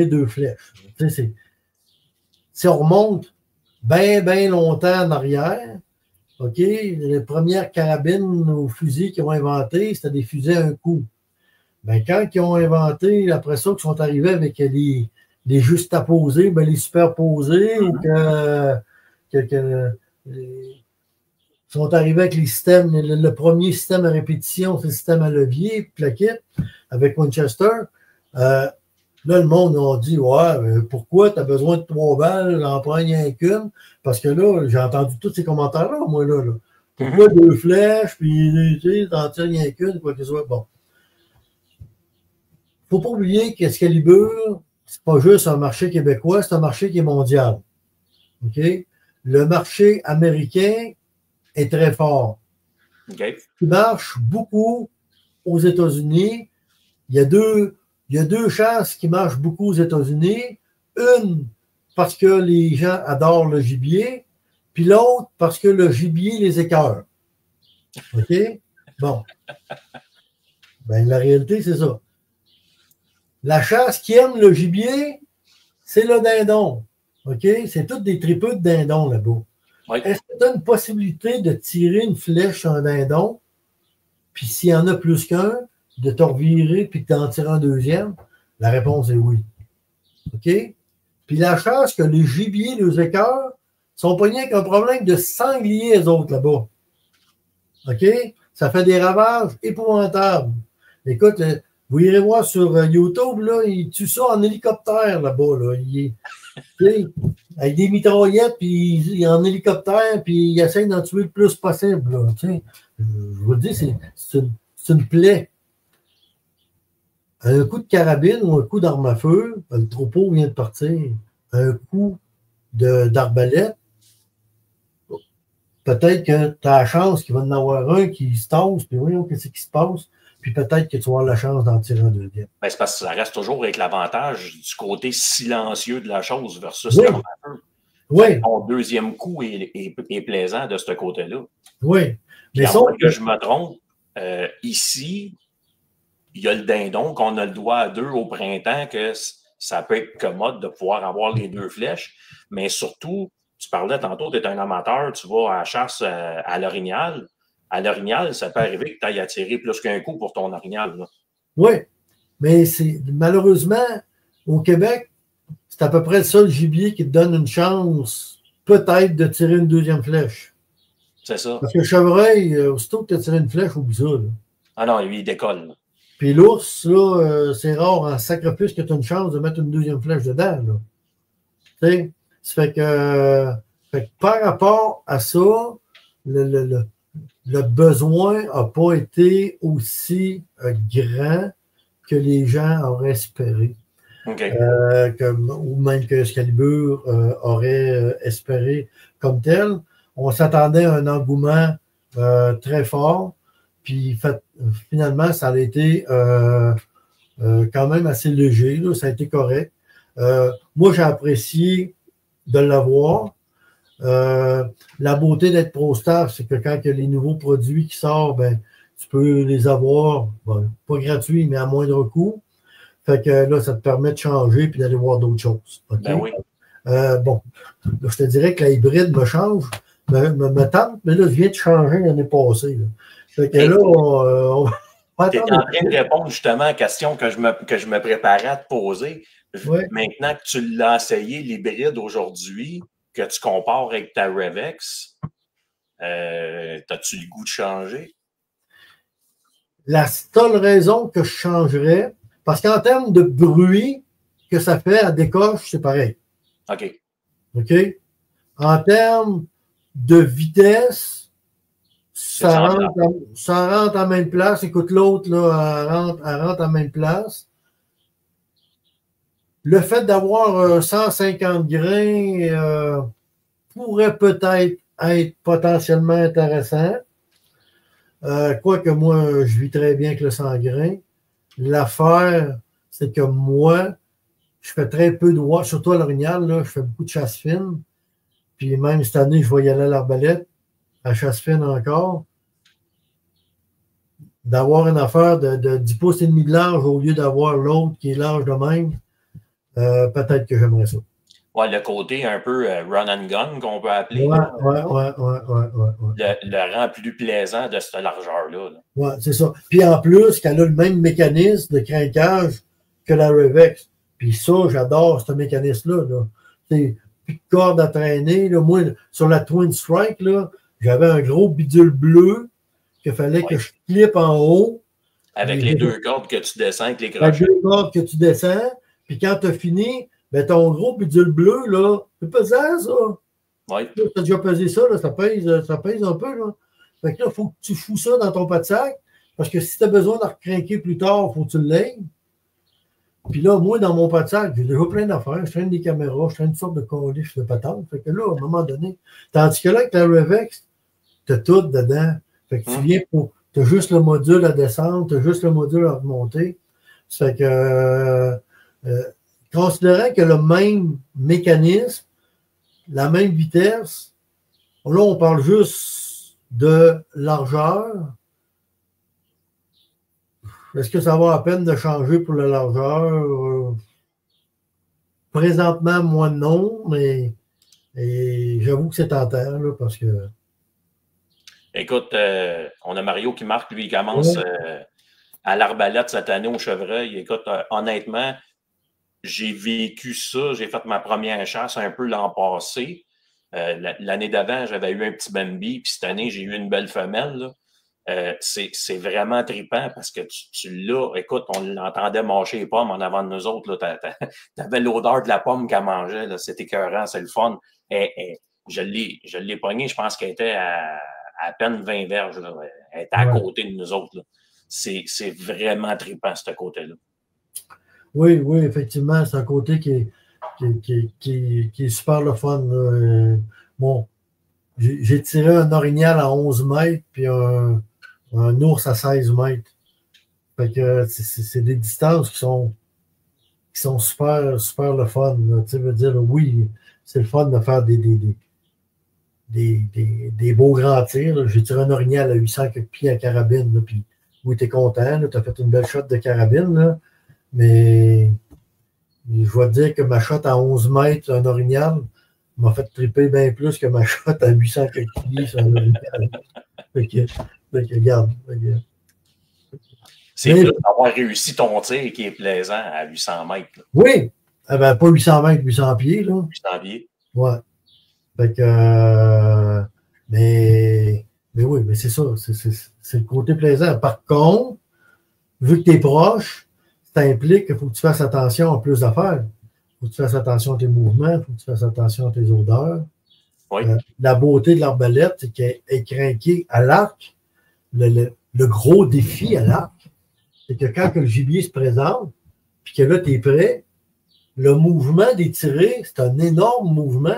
S2: deux flèches. Tu sais, si on remonte bien longtemps en arrière, OK, les premières carabines ou fusils qu'ils ont inventés, c'était des fusils à un coup. Ben, quand ils ont inventé, après ça, qu'ils sont arrivés avec les juxtaposés, ben, les superposés, ou sont arrivés avec les systèmes, le premier système à répétition, c'est le système à levier, plaquette, avec Winchester. Là, le monde a dit, ouais, pourquoi tu as besoin de 3 balles, en prends rien qu'une? Parce que là, j'ai entendu tous ces commentaires-là, moi, là. Pourquoi 2 flèches, puis tu sais, t'en tires rien qu'une, quoi que ce soit. Bon. Faut pas oublier qu'Excalibur, c'est pas juste un marché québécois, c'est un marché qui est mondial. OK? Le marché américain est très fort.
S1: Okay.
S2: Il marche beaucoup aux États-Unis. Il y a deux chasses qui marchent beaucoup aux États-Unis. Une, parce que les gens adorent le gibier, puis l'autre, parce que le gibier les écœure. OK? Bon. Ben, la réalité, c'est ça. La chasse qui aime le gibier, c'est le dindon. OK? C'est toutes des tripeux de dindons là-bas.
S1: Oui.
S2: Est-ce que tu as une possibilité de tirer une flèche sur un dindon, puis s'il y en a plus qu'un, de te revirer puis de t'en tirer un deuxième? La réponse est oui. OK? Puis la chasse que les gibiers, les écœurs, sont pognés avec un problème de sangliers, les autres, là-bas. OK? Ça fait des ravages épouvantables. Écoute, vous irez voir sur YouTube, là, ils tuent ça en hélicoptère, là-bas, là. Avec des mitraillettes, puis en hélicoptère, puis ils essayent d'en tuer le plus possible, là. Je vous le dis, c'est une plaie. Un coup de carabine ou un coup d'arme à feu, le troupeau vient de partir. Un coup d'arbalète, peut-être que tu as la chance qu'il va y en avoir un qui se tasse, puis voyons qu'est-ce qui se passe, puis peut-être que tu vas avoir la chance d'en tirer un deuxième.
S1: Ben, c'est parce que ça reste toujours avec l'avantage du côté silencieux de la chose versus
S2: oui.
S1: l'arme à feu.
S2: Oui.
S1: Ton deuxième coup est plaisant de ce côté-là.
S2: Oui.
S1: Mais à moins que je me trompe, ici, il y a le dindon qu'on a le doigt à deux au printemps, que ça peut être commode de pouvoir avoir les deux flèches, mais surtout, tu parlais tantôt, tu es un amateur, tu vas à la chasse à l'orignal. À l'orignal, ça peut arriver que tu ailles attirer plus qu'un coup pour ton orignal. Là.
S2: Oui, mais malheureusement, au Québec, c'est à peu près le seul gibier qui te donne une chance, peut-être, de tirer une deuxième flèche.
S1: C'est ça.
S2: Parce que le chevreuil, aussitôt que tu as tiré une flèche, oublie ça. Là.
S1: Ah non, lui, il décolle. Là.
S2: Puis l'ours, là, c'est rare en sacrifice que tu as une chance de mettre une deuxième flèche dedans. Là. Tu sais, ça fait que par rapport à ça, le besoin n'a pas été aussi grand que les gens auraient espéré.
S1: Okay.
S2: Ou même que Excalibur aurait espéré comme tel. On s'attendait à un engouement très fort. Puis finalement, ça a été quand même assez léger. Là, ça a été correct. Moi, j'ai apprécié de l'avoir. La beauté d'être ProStar, c'est que quand il y a les nouveaux produits qui sortent, ben, tu peux les avoir, bon, pas gratuits, mais à moindre coût. Fait que là, ça te permet de changer et d'aller voir d'autres choses. Okay?
S1: Ben oui.
S2: Bon, là, je te dirais que la hybride me change, me tente, mais là, je viens de changer l'année passée. Là. Fait que là, on va
S1: tu es en train de répondre justement à la question que je me préparais à te poser.
S2: Ouais.
S1: Maintenant que tu l'as essayé, l'hybride aujourd'hui, que tu compares avec ta Revex, as-tu le goût de changer?
S2: La seule raison que je changerais, parce qu'en termes de bruit que ça fait à décoche, c'est pareil.
S1: OK.
S2: OK? En termes de vitesse, ça rentre en même place. Écoute, l'autre, là, elle rentre en même place. Le fait d'avoir 150 grains pourrait peut-être être potentiellement intéressant. Quoique moi, je vis très bien avec le 100 grains. L'affaire, c'est que moi, je fais très peu de watts, surtout à l'orignal, là, je fais beaucoup de chasse fine. Puis même cette année, je vais y aller à l'arbalète, à chasse fine encore. D'avoir une affaire de 10 pouces et demi de large au lieu d'avoir l'autre qui est large de même, peut-être que j'aimerais ça.
S1: Ouais, le côté un peu run and gun qu'on peut appeler.
S2: Ouais,
S1: Là,
S2: ouais.
S1: Le rend plus plaisant de cette largeur-là. Là.
S2: Ouais, c'est ça. Puis en plus, qu'elle a le même mécanisme de crinquage que la Revex. Puis ça, j'adore ce mécanisme-là. Là. C'est plus de corde à traîner. Là. Moi, sur la Twin Strike, là, j'avais un gros bidule bleu qu'il fallait que je clippe en haut.
S1: Avec les deux cordes que tu descends avec les crochets.
S2: Avec deux cordes que tu descends. Puis quand tu as fini, ben ton gros bidule bleu, là, c'est pesant, ça.
S1: Oui.
S2: Tu as déjà pesé ça, là, ça pèse un peu. Là. Fait que là, il faut que tu fous ça dans ton pas de sac. Parce que si tu as besoin de recrinquer plus tard, il faut que tu l'aies. Puis là, moi, dans mon pas de sac, j'ai déjà plein d'affaires. Je traîne des caméras, je traîne une sorte de colis de patente. Fait que là, à un moment donné, tandis que là, avec la Revex, tu as tout dedans. Fait que tu viens pour. Tu as juste le module à descendre, tu as juste le module à remonter. Ça fait que, considérant que le même mécanisme, la même vitesse, là, on parle juste de largeur. Est-ce que ça vaut la peine de changer pour la largeur? Présentement, moi, non, mais j'avoue que c'est tentant, là, parce que.
S1: Écoute, on a Mario qui marque, lui, il commence à l'arbalète cette année au chevreuil. Écoute, honnêtement, j'ai vécu ça. J'ai fait ma première chasse un peu l'an passé. L'année d'avant, j'avais eu un petit Bambi, puis cette année, j'ai eu une belle femelle. C'est vraiment trippant parce que tu l'as. Écoute, on l'entendait mâcher les pommes en avant de nous autres. T'avais l'odeur de la pomme qu'elle mangeait. C'était écœurant, c'est le fun. Je l'ai pognée, je pense qu'elle était à peine 20 verges. Là. Elle était à côté de nous autres. C'est vraiment trippant, ce côté-là.
S2: Oui, oui, effectivement, c'est un côté qui est super le fun. Bon, j'ai tiré un orignal à 11 mètres puis un ours à 16 mètres. Fait que c'est des distances qui sont super, super le fun. Tu veux dire, oui, c'est le fun de faire des beaux grands tirs. J'ai tiré un orignal à 800 pieds à carabine. Là, puis oui, t'es content. Tu as fait une belle shot de carabine. Là, mais je dois te dire que ma shot à 11 mètres, un orignal, m'a fait triper bien plus que ma shot à 800 pieds sur un orignal. Fait que regarde.
S1: C'est plus d'avoir réussi ton tir qui est plaisant à 800 mètres. Là.
S2: Oui, pas 800 mètres, 800 pieds. Là.
S1: 800 pieds.
S2: Ouais. Fait que, mais oui, mais c'est ça. C'est le côté plaisant. Par contre, vu que tu es proche, ça implique qu'il faut que tu fasses attention à plus d'affaires. Il faut que tu fasses attention à tes mouvements, il faut que tu fasses attention à tes odeurs.
S1: Oui.
S2: La beauté de l'arbalète, c'est qu'elle est crinquée à l'arc. Le gros défi à l'arc, c'est que quand le gibier se présente, puis que là, tu es prêt, le mouvement des tirés, c'est un énorme mouvement.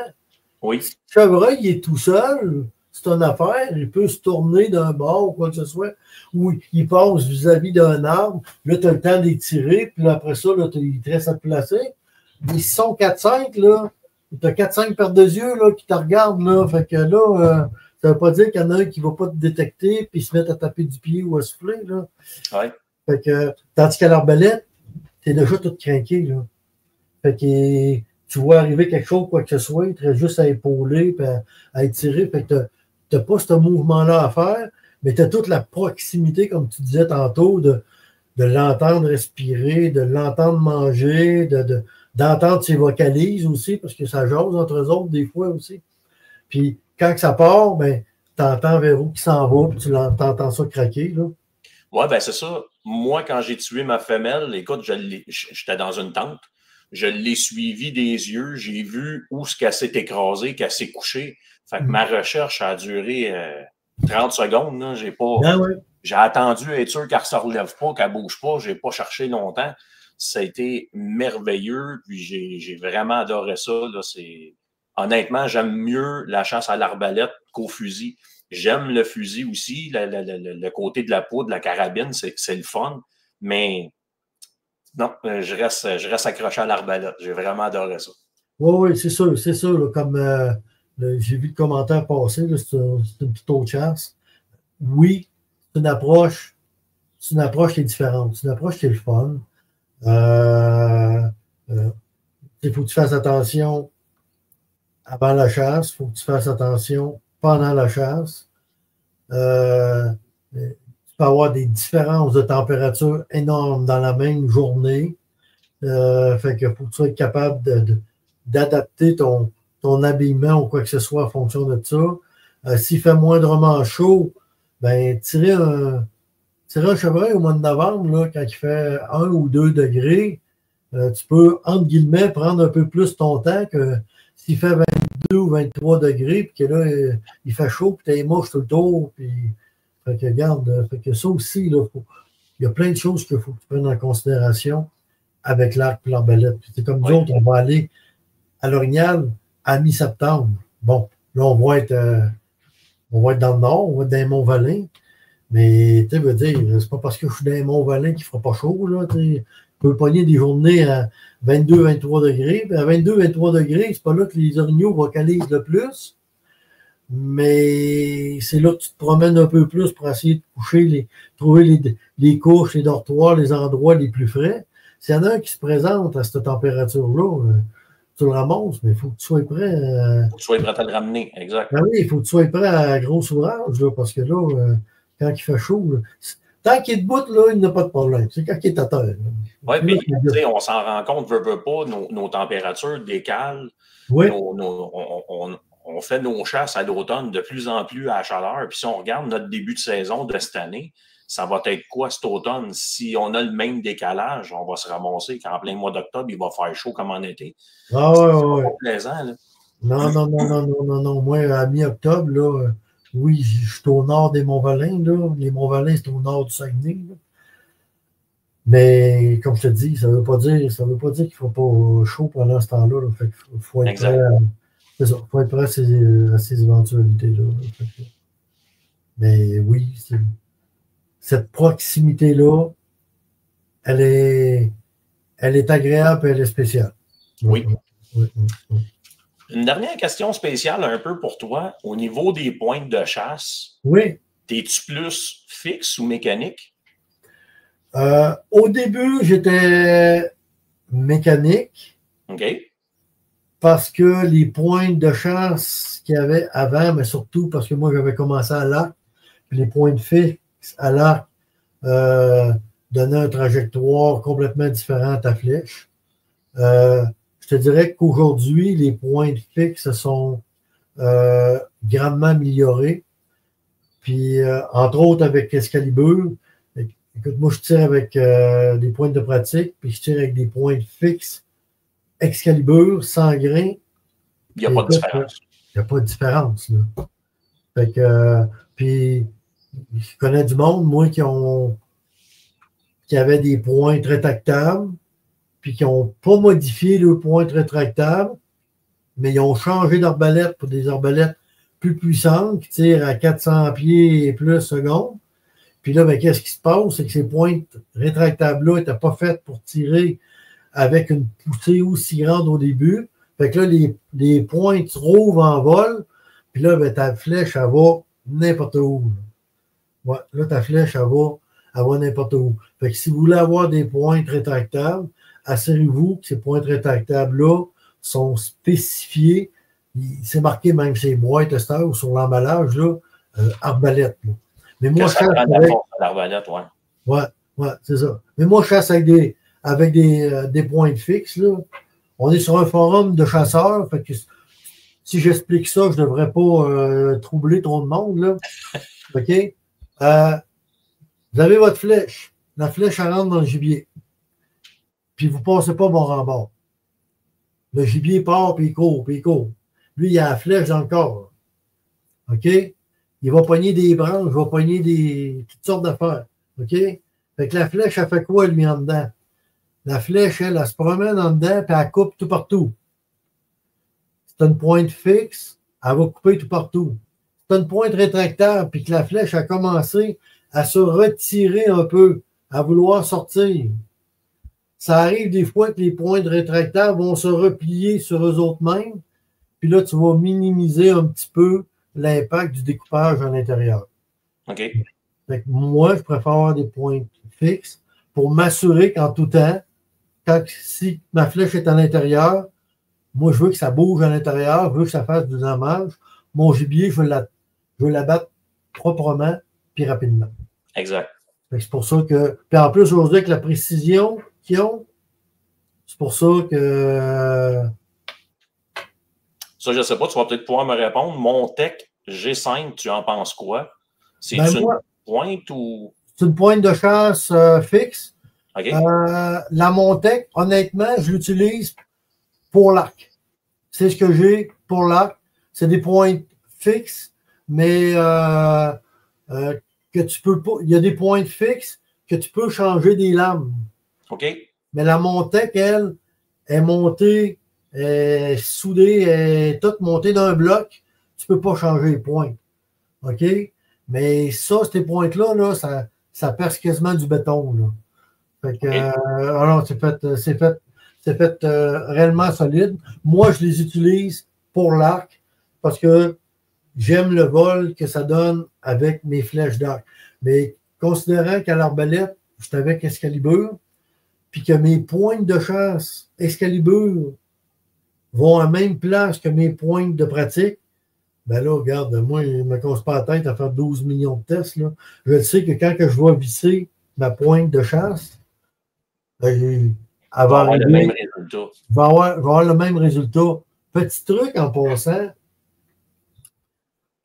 S1: Oui.
S2: Si le chevreuil il est tout seul, c'est une affaire, il peut se tourner d'un bord ou quoi que ce soit, ou il passe vis-à-vis d'un arbre, là, tu as le temps d'étirer, puis après ça, là, il te reste à te placer. Mais s'ils sont 4-5, là, tu as 4-5 paires de yeux là, qui te regardent, là, fait que là, ça veut pas dire qu'il y en a un qui ne va pas te détecter puis se mettre à taper du pied ou à souffler, là.
S1: Oui.
S2: Fait que, tandis qu'à l'arbalète, tu es déjà tout craqué, là. Fait que tu vois arriver quelque chose, quoi que ce soit, il te reste juste à épauler et à étirer. Fait que tu n'as pas ce mouvement-là à faire, mais tu as toute la proximité, comme tu disais tantôt, de l'entendre respirer, de l'entendre manger, d'entendre ses vocalises aussi, parce que ça jase entre eux autres des fois aussi. Puis quand ça part, ben, tu entends vers où qui s'en va, puis tu entends ça craquer. Là.
S1: Oui, ben c'est ça. Moi, quand j'ai tué ma femelle, écoute, j'étais dans une tente. Je l'ai suivi des yeux. J'ai vu où ce qu'elle s'est écrasée, qu'elle s'est couchée. Fait que ma recherche a duré 30 secondes, là,
S2: Ben oui.
S1: j'ai attendu être sûr qu'elle ne se relève pas, qu'elle ne bouge pas. Je n'ai pas cherché longtemps. Ça a été merveilleux. Puis j'ai vraiment adoré ça. Là. Honnêtement, j'aime mieux la chasse à l'arbalète qu'au fusil. J'aime le fusil aussi, le côté de la poudre, de la carabine, c'est le fun. Mais non, je reste accroché à l'arbalète. J'ai vraiment adoré ça.
S2: Oui, oui, c'est sûr, c'est sûr. Là, comme j'ai vu le commentaire passer, c'est une petite autre chasse. Oui, c'est une approche qui est différente. C'est une approche qui est le fun. Il faut que tu fasses attention avant la chasse, il faut que tu fasses attention pendant la chasse. Tu peux avoir des différences de température énormes dans la même journée. Fait que faut que tu sois capable d'adapter ton habillement ou quoi que ce soit en fonction de ça. S'il fait moindrement chaud, ben tirer un chevreuil au mois de novembre, là, quand il fait 1 ou 2 degrés, tu peux, entre guillemets, prendre un peu plus ton temps que s'il fait 22 ou 23 degrés, puis que là, il fait chaud, puis tu as les mouches tout le tour, puis fait que regarde, fait que ça aussi, là, il y a plein de choses qu'il faut que tu prennes en considération avec l'arc et l'arbalète. C'est comme nous autres, on va aller à l'Orignal à mi-septembre. Bon, là, on va être dans le nord, on va être dans les Monts-Valin, mais tu veux dire, c'est pas parce que je suis dans les Monts-Valin qu'il ne fera pas chaud, là, tu peux pogner des journées à 22-23 degrés. Puis à 22-23 degrés, c'est pas là que les orignaux vocalisent le plus, mais c'est là que tu te promènes un peu plus pour essayer de coucher, trouver les couches, les dortoirs, les endroits les plus frais. S'il y en a un qui se présente à cette température-là, tu le ramasses, mais il faut que tu sois prêt.
S1: Il faut que tu sois prêt à le ramener, exact.
S2: Ben oui, il faut que tu sois prêt à gros ouvrage, là, parce que là, quand il fait chaud, là, tant qu'il est debout, là, il n'a pas de problème. C'est quand il est à terre.
S1: Oui, puis on s'en rend compte, veut pas, nos températures décalent.
S2: Oui.
S1: On fait nos chasses à l'automne de plus en plus à la chaleur. Puis si on regarde notre début de saison de cette année, ça va être quoi cet automne? Si on a le même décalage, on va se ramasser qu'en plein mois d'octobre, il va faire chaud comme en été.
S2: Ah ouais.
S1: C'est pas plaisant, là.
S2: Non. Moi, à mi-octobre, là, oui, je suis au nord des Monts-Valin, là. Les Monts-Valin, c'est au nord du Saguenay, là. Mais comme je te dis, ça ne veut pas dire qu'il ne fera pas chaud pendant ce temps-là. Là. Fait qu'il faut être prêt. Faut être prêt à ces éventualités-là. Mais oui, cette proximité-là, elle est agréable et elle est spéciale.
S1: Oui. Une dernière question spéciale un peu pour toi. Au niveau des pointes de chasse,
S2: oui.
S1: Es-tu plus fixe ou mécanique?
S2: Au début, j'étais mécanique.
S1: OK.
S2: Parce que les pointes de chasse qu'il y avait avant, mais surtout parce que moi, j'avais commencé à l'arc, puis les pointes fixes à l'arc donnaient une trajectoire complètement différente à flèche. Je te dirais qu'aujourd'hui, les pointes fixes sont grandement améliorées. Puis, entre autres, avec Excalibur, écoute, moi, je tire avec des pointes de pratique, puis je tire avec des pointes fixes Excalibur, sans grain.
S1: Il n'y a pas de différence.
S2: Il n'y a pas de différence. Là. Fait que, puis, je connais du monde, moi, qui avaient des pointes rétractables, puis qui n'ont pas modifié leurs pointes rétractables, mais ils ont changé d'arbalète pour des arbalètes plus puissantes, qui tirent à 400 pieds et plus secondes. Puis là, ben, qu'est-ce qui se passe? C'est que ces pointes rétractables-là n'étaient pas faites pour tirer avec une poussée aussi grande au début. Fait que là, les pointes trouvent en vol, puis là, ben, ta flèche, elle va n'importe où. Ouais, là, ta flèche, elle va n'importe où. Fait que si vous voulez avoir des pointes rétractables, assurez-vous que ces pointes rétractables-là sont spécifiées. C'est marqué même sur les boîtes ou sur l'emballage, là, arbalète. Là. Mais moi, je chasse avec...
S1: l'arbalète, ouais.
S2: Ouais, c'est ça. Mais moi, je chasse avec des pointes fixes, là. On est sur un forum de chasseurs, fait que si j'explique ça, je ne devrais pas troubler trop de monde, là. OK? Vous avez votre flèche. La flèche, elle rentre dans le gibier. Puis vous ne passez pas bord en bord. Le gibier part, puis il court. Lui, il a la flèche dans le corps. OK? il va pogner des branches, il va pogner toutes sortes d'affaires. OK? Fait que la flèche, elle fait quoi, lui, en dedans? La flèche, elle se promène en dedans, puis elle coupe tout partout. C'est une pointe fixe, elle va couper tout partout. C'est une pointe rétractable, puis que la flèche a commencé à se retirer un peu, à vouloir sortir. Ça arrive des fois que les pointes rétractables vont se replier sur eux autres mêmes, puis là, tu vas minimiser un petit peu l'impact du découpage à l'intérieur.
S1: OK.
S2: Fait que moi, je préfère avoir des pointes fixes pour m'assurer qu'en tout temps, si ma flèche est à l'intérieur, moi, je veux que ça bouge à l'intérieur, je veux que ça fasse du dommage. Mon gibier, je veux l'abattre proprement puis rapidement.
S1: Exact.
S2: C'est pour ça que. Puis en plus, aujourd'hui, avec la précision qu'ils ont, c'est pour ça que.
S1: Ça, je ne sais pas, tu vas peut-être pouvoir me répondre. Montec G5, tu en penses quoi? C'est une pointe ou.
S2: C'est une pointe de chasse fixe.
S1: Okay.
S2: La Montec, honnêtement, je l'utilise pour l'arc. C'est ce que j'ai pour l'arc. C'est des pointes fixes, mais que tu peux pas. Il y a des pointes fixes que tu peux changer des lames.
S1: OK.
S2: Mais la Montec, elle, est montée, est soudée, est toute montée d'un bloc. Tu ne peux pas changer les pointes. OK? Mais ça, ces pointes-là, là, ça perce quasiment du béton. Là. Fait que, alors, c'est fait réellement solide. Moi, je les utilise pour l'arc parce que j'aime le vol que ça donne avec mes flèches d'arc. Mais considérant qu'à l'arbalète, je suis avec Excalibur, puis que mes pointes de chasse Excalibur vont à la même place que mes pointes de pratique, ben là, regarde, moi, je ne me casse pas la tête à faire 12 millions de tests. Là. Je sais que quand que je vais visser ma pointe de chasse, ben,
S1: avoir le même résultat.
S2: Je vais avoir le même résultat. Petit truc en passant,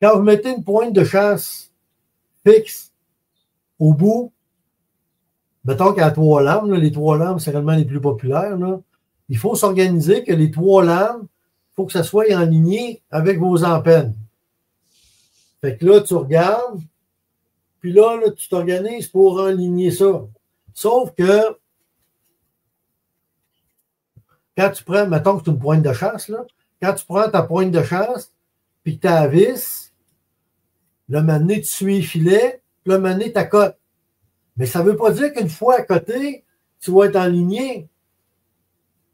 S2: quand vous mettez une pointe de chasse fixe au bout, mettons qu'il y a 3 lames, là, les 3 lames, c'est réellement les plus populaires, là, il faut s'organiser que les 3 lames, il faut que ça soit en lignée avec vos empennes. Fait que là, tu regardes, puis là tu t'organises pour aligner ça. Sauf que quand tu prends, mettons que c'est une pointe de chasse, là, quand tu prends ta pointe de chasse, puis que tu as la vis, le mané, tu suis les filets, puis le mané, tu accotes. Mais ça ne veut pas dire qu'une fois à côté, tu vas être en lignée.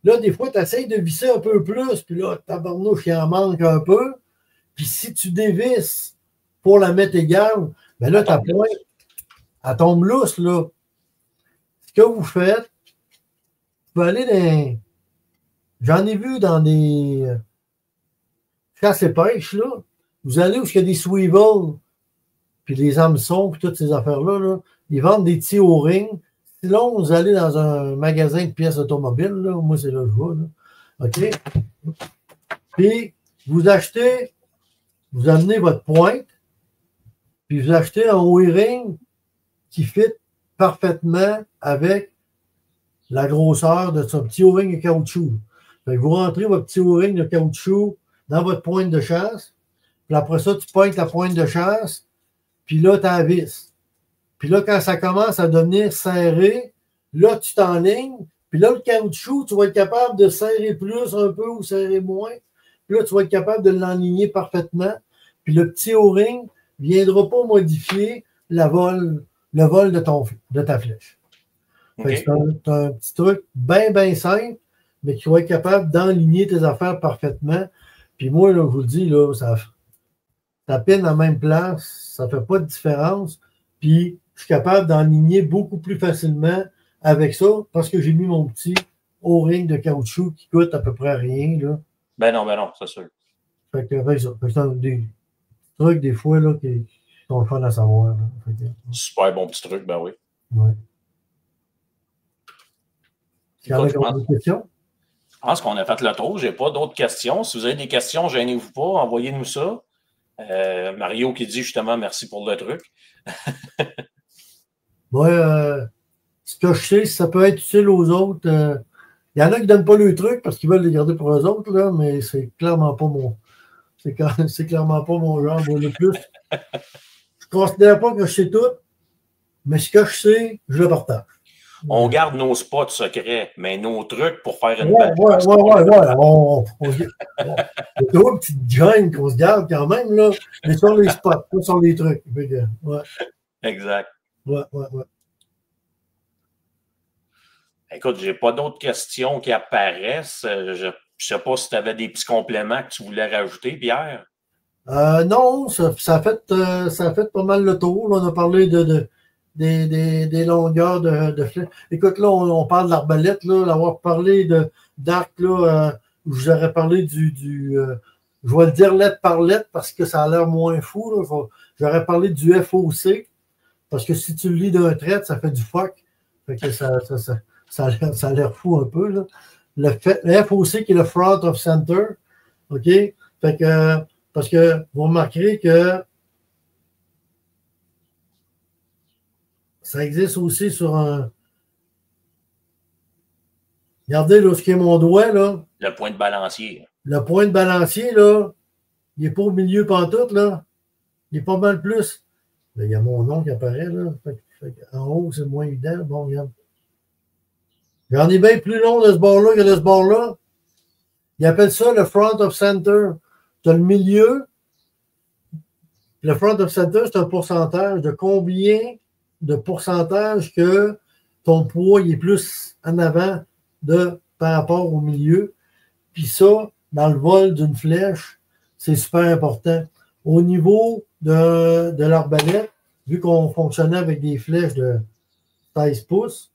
S2: Là, des fois, tu essaies de visser un peu plus, puis là, tabarnouche, il en manque un peu. Puis si tu dévisses pour la mettre égale, bien là, ta pointe, elle tombe lousse, là. Ce que vous faites, vous pouvez aller dans. J'en ai vu dans des chasse et pêche, là. Vous allez où il y a des swivels, puis les hameçons, puis toutes ces affaires-là, là, ils vendent des petits O-rings. Sinon, vous allez dans un magasin de pièces automobiles, là, moi, c'est là que je vais, là. OK? Puis, vous achetez, vous amenez votre pointe, puis vous achetez un O-ring qui fit parfaitement avec la grosseur de ce petit O-ring de caoutchouc. Fait que vous rentrez votre petit O-ring de caoutchouc dans votre pointe de chasse, puis après ça, tu pointes la pointe de chasse, puis là, tu as la vis. Puis là, quand ça commence à devenir serré, là, tu t'enlignes, puis là, le caoutchouc, tu vas être capable de serrer plus un peu ou serrer moins. Puis là, tu vas être capable de l'enligner parfaitement. Puis le petit O-ring ne viendra pas modifier le vol de ta flèche. Okay. C'est un petit truc bien simple, mais qui va être capable d'enligner tes affaires parfaitement. Puis moi, là, je vous le dis, là, ça pine à la même place, ça ne fait pas de différence. Puis je suis capable d'enligner beaucoup plus facilement avec ça parce que j'ai mis mon petit O-ring de caoutchouc qui coûte à peu près rien. Là.
S1: Ben non, c'est sûr.
S2: Fait que c'est des trucs des fois là, qui sont fun à savoir.
S1: Super bon petit truc, ben oui.
S2: Ouais. Il y a d'autres questions?
S1: Je pense qu'on a fait le tour. Je n'ai pas d'autres questions. Si vous avez des questions, gênez-vous pas, envoyez-nous ça. Mario qui dit justement merci pour le truc.
S2: Moi, ce que je sais, ça peut être utile aux autres. Il y en a qui ne donnent pas le truc parce qu'ils veulent les garder pour eux autres, là, mais c'est clairement pas C'est clairement pas mon genre. Moi, le plus, je considère pas que je sais tout, mais ce que je sais, je le partage.
S1: On garde nos spots secrets, mais nos trucs pour faire une
S2: Ouais. Il y a toujours une petite gêne qu'on se garde quand même, là, mais sur les spots, pas sur les trucs. Ouais.
S1: Exact.
S2: Ouais.
S1: Écoute, j'ai pas d'autres questions qui apparaissent. Je ne sais pas si tu avais des petits compléments que tu voulais rajouter, Pierre.
S2: Non, ça a fait pas mal le tour. Là, on a parlé des longueurs de flèches. Écoute, là, on parle de l'arbalète, là, d'avoir parlé d'arc, là, j'aurais parlé je vais le dire lettre par lettre parce que ça a l'air moins fou. J'aurais parlé du FOC, parce que si tu le lis d'un trait, ça fait du fuck. Fait que ça a l'air fou un peu, là. Le FOC qui est le Front of Center. OK? Fait que, parce que vous remarquerez que ça existe aussi sur un. Regardez là, ce qui est mon doigt, là.
S1: Le point de balancier.
S2: Le point de balancier, là, il n'est pas au milieu pantoute, là. Il est pas mal plus. Là, il y a mon nom qui apparaît, là. En haut, c'est moins évident. Bon, regarde. J'en ai bien plus long de ce bord-là que de ce bord-là. Ils appellent ça le front of center. Tu as le milieu. Le front of center, c'est un pourcentage de combien de pourcentage que ton poids il est plus en avant par rapport au milieu. Puis ça, dans le vol d'une flèche, c'est super important. Au niveau de l'arbalète, vu qu'on fonctionnait avec des flèches de 16 pouces,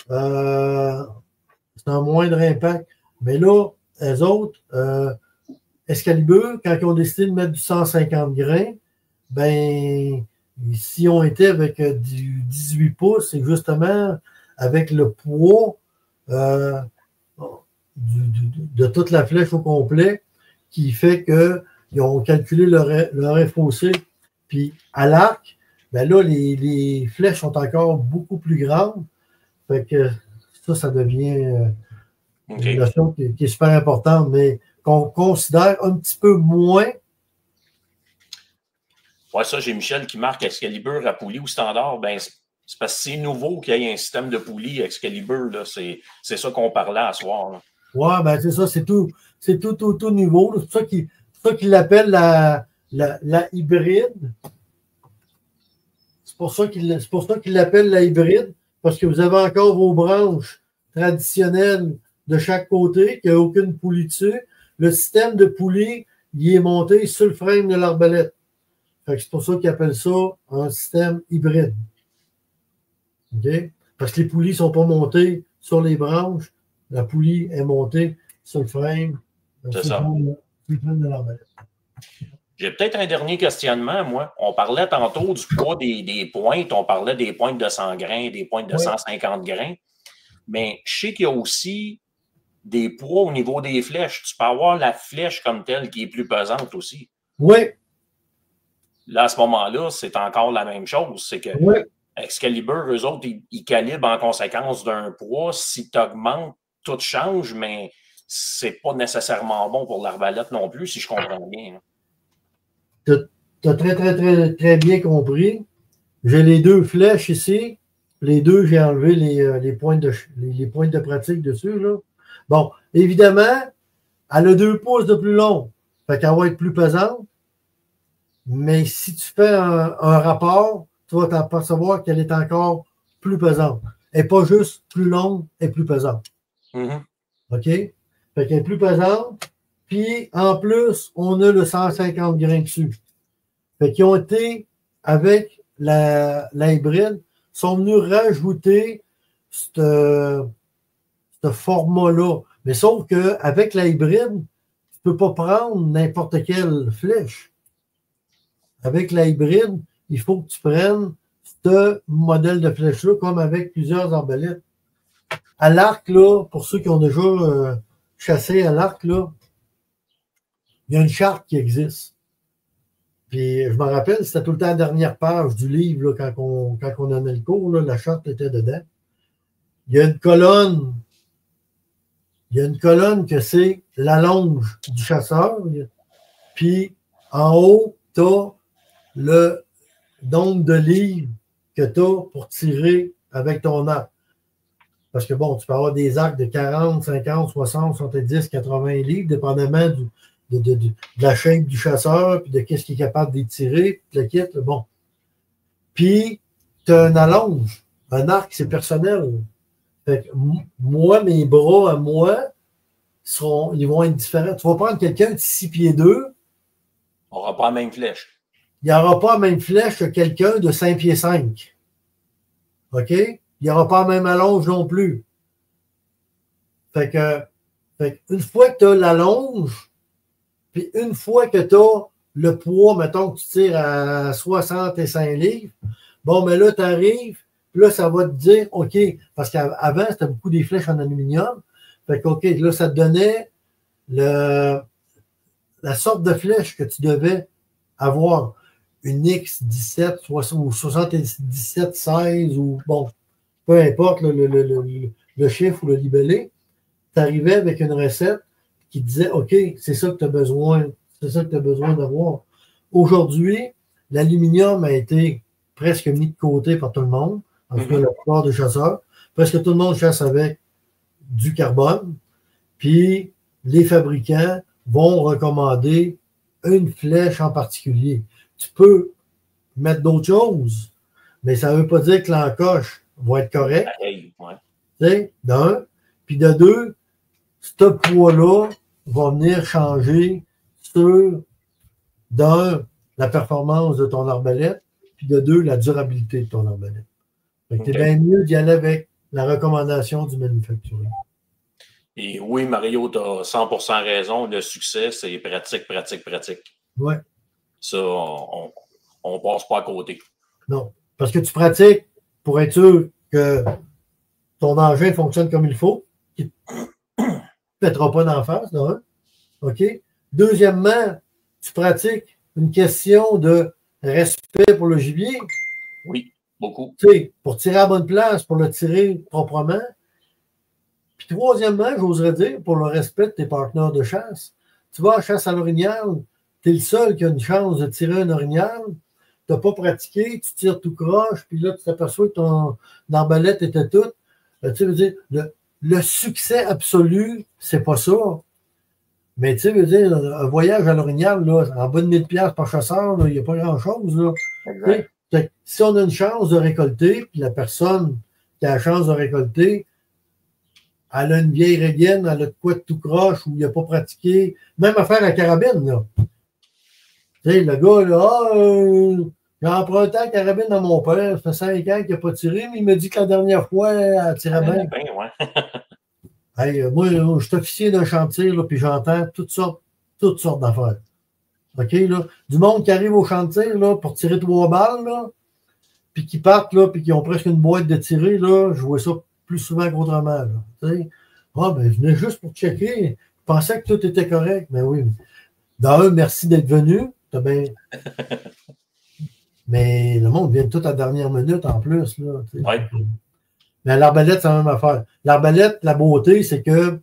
S2: c'est un moindre impact. Mais là, les autres, Excalibur, quand ils ont décidé de mettre du 150 grains, ben, si on était avec du 18 pouces, c'est justement avec le poids de toute la flèche au complet qui fait qu'ils ont calculé leur FOC. Puis à l'arc, ben là, les flèches sont encore beaucoup plus grandes. Fait que ça devient une notion qui est super importante, mais qu'on considère un petit peu moins.
S1: Ouais, ça, j'ai Michel qui marque Excalibur à poulie ou standard. Ben, c'est parce que c'est nouveau qu'il y ait un système de poulie Excalibur. C'est ça qu'on parlait à soir. Là.
S2: Ouais, ben c'est ça, c'est tout nouveau. C'est pour ça qu'il l'appelle la hybride. C'est pour ça qu'il l'appelle la hybride, parce que vous avez encore vos branches traditionnelles de chaque côté, qu'il n'y a aucune poulie dessus. Le système de poulie, il est monté sur le frame de l'arbalète. C'est pour ça qu'ils appellent ça un système hybride. OK? Parce que les poulies ne sont pas montées sur les branches. La poulie est montée sur le frame,
S1: sur le frame
S2: de l'arbalète.
S1: J'ai peut-être un dernier questionnement, moi. On parlait tantôt du poids des pointes. On parlait des pointes de 100 grains, des pointes de 150 grains. Mais je sais qu'il y a aussi des poids au niveau des flèches. Tu peux avoir la flèche comme telle qui est plus pesante aussi.
S2: Oui.
S1: Là, à ce moment-là, c'est encore la même chose. C'est que Excalibur, eux autres, ils calibrent en conséquence d'un poids. Si tu augmentes, tout change, mais c'est pas nécessairement bon pour l'arbalète non plus, si je comprends bien.
S2: Tu as très bien compris. J'ai les deux flèches ici. Les deux, j'ai enlevé les pointes de pratique dessus. Là. Bon, évidemment, elle a 2 pouces de plus long. Fait qu'elle va être plus pesante. Mais si tu fais un rapport, tu vas t'apercevoir qu'elle est encore plus pesante. Elle n'est pas juste plus longue, elle est plus pesante.
S1: Mm-hmm.
S2: OK? Fait qu'elle est plus pesante. Puis, en plus, on a le 150 grains dessus. Fait qu'ils ont été, avec la hybride, sont venus rajouter ce format-là. Mais sauf qu'avec la hybride, tu ne peux pas prendre n'importe quelle flèche. Avec la hybride, il faut que tu prennes ce modèle de flèche-là, comme avec plusieurs arbalètes. À l'arc, là, pour ceux qui ont déjà chassé à l'arc, là, il y a une charte qui existe. Puis je me rappelle, c'était tout le temps la dernière page du livre, là, quand on en a le cours, là, la charte était dedans. Il y a une colonne. Il y a une colonne que c'est la longe du chasseur. Puis En haut, tu as le nombre de livres que tu as pour tirer avec ton arc. Parce que bon, tu peux avoir des arcs de 40, 50, 60, 70, 80 livres, dépendamment de la shape du chasseur, puis de qu'est-ce qu'il est capable d'y tirer, puis le kit, bon. Puis, tu as un allonge. Un arc, c'est personnel. Fait que moi, mes bras à moi, ils vont être différents. Tu vas prendre quelqu'un de 6 pieds 2.
S1: On n'aura pas la même flèche.
S2: Il n'y aura pas la même flèche que quelqu'un de 5 pieds 5. OK? Il n'y aura pas la même allonge non plus. Fait que une fois que tu as l'allonge, puis une fois que tu as le poids, mettons que tu tires à 65 livres, bon, mais là, tu arrives, puis là, ça va te dire, OK, parce qu'avant, c'était beaucoup des flèches en aluminium. Fait que, OK, là, ça te donnait la sorte de flèche que tu devais avoir. Une X17 ou 77, 16 ou bon, peu importe le chiffre ou le libellé, tu arrivais avec une recette qui disait OK, c'est ça que tu as besoin, c'est ça que tu as besoin d'avoir. Aujourd'hui, l'aluminium a été presque mis de côté par tout le monde, en tout cas la plupart des chasseurs. Presque tout le monde chasse avec du carbone, puis les fabricants vont recommander une flèche en particulier. Tu peux mettre d'autres choses, mais ça ne veut pas dire que l'encoche va être correcte. Ouais. D'un. Puis de deux, ce poids-là va venir changer sur, d'un, la performance de ton arbalète, puis de deux, la durabilité de ton arbalète. C'est bien mieux d'y aller avec la recommandation du manufacturier.
S1: Et oui, Mario, tu as 100% raison. Le succès, c'est pratique, pratique, pratique.
S2: Oui.
S1: Ça, on ne passe pas à côté.
S2: Non. Parce que tu pratiques pour être sûr que ton engin fonctionne comme il faut, qu'il ne te mettra pas d'en face, d'un. OK? Deuxièmement, tu pratiques une question de respect pour le gibier.
S1: Oui, beaucoup.
S2: Tu sais, pour tirer à la bonne place, pour le tirer proprement. Puis troisièmement, j'oserais dire, pour le respect de tes partenaires de chasse. Tu vas à la chasse à l'orignal, tu es le seul qui a une chance de tirer un orignal, tu n'as pas pratiqué, tu tires tout croche, puis là, tu t'aperçois que ton arbalète était toute. Tu veux dire, le succès absolu, c'est pas ça. Mais tu sais, veux dire, un voyage à l'orignal, là, en bas de 1000$ par chasseur, il n'y a pas grand-chose. Là. Si on a une chance de récolter, puis la personne qui a la chance de récolter, elle a une vieille régaine, elle a de quoi de tout croche, ou il n'a pas pratiqué. Même affaire à carabine, là. Tu sais, le gars, là, j'ai emprunté la carabine à mon père, ça fait 5 ans qu'il n'a pas tiré, mais il m'a dit que la dernière fois, elle tirait bien. Hey, moi, je suis officier d'un chantier, là, puis j'entends toutes sortes d'affaires. OK, là? Du monde qui arrive au chantier, là, pour tirer 3 balles, là, puis qui partent, là, puis qui ont presque une boîte de tirer, là, je vois ça plus souvent qu'autrement, là. Tu sais? Ah, ben, je venais juste pour checker. Je pensais que tout était correct. Mais oui. D'un, merci d'être venu. T'as bien... Mais le monde vient tout à la dernière minute en plus, là. Tu sais.
S1: Ouais.
S2: Mais l'arbalète, c'est la même affaire. L'arbalète, la beauté, c'est que,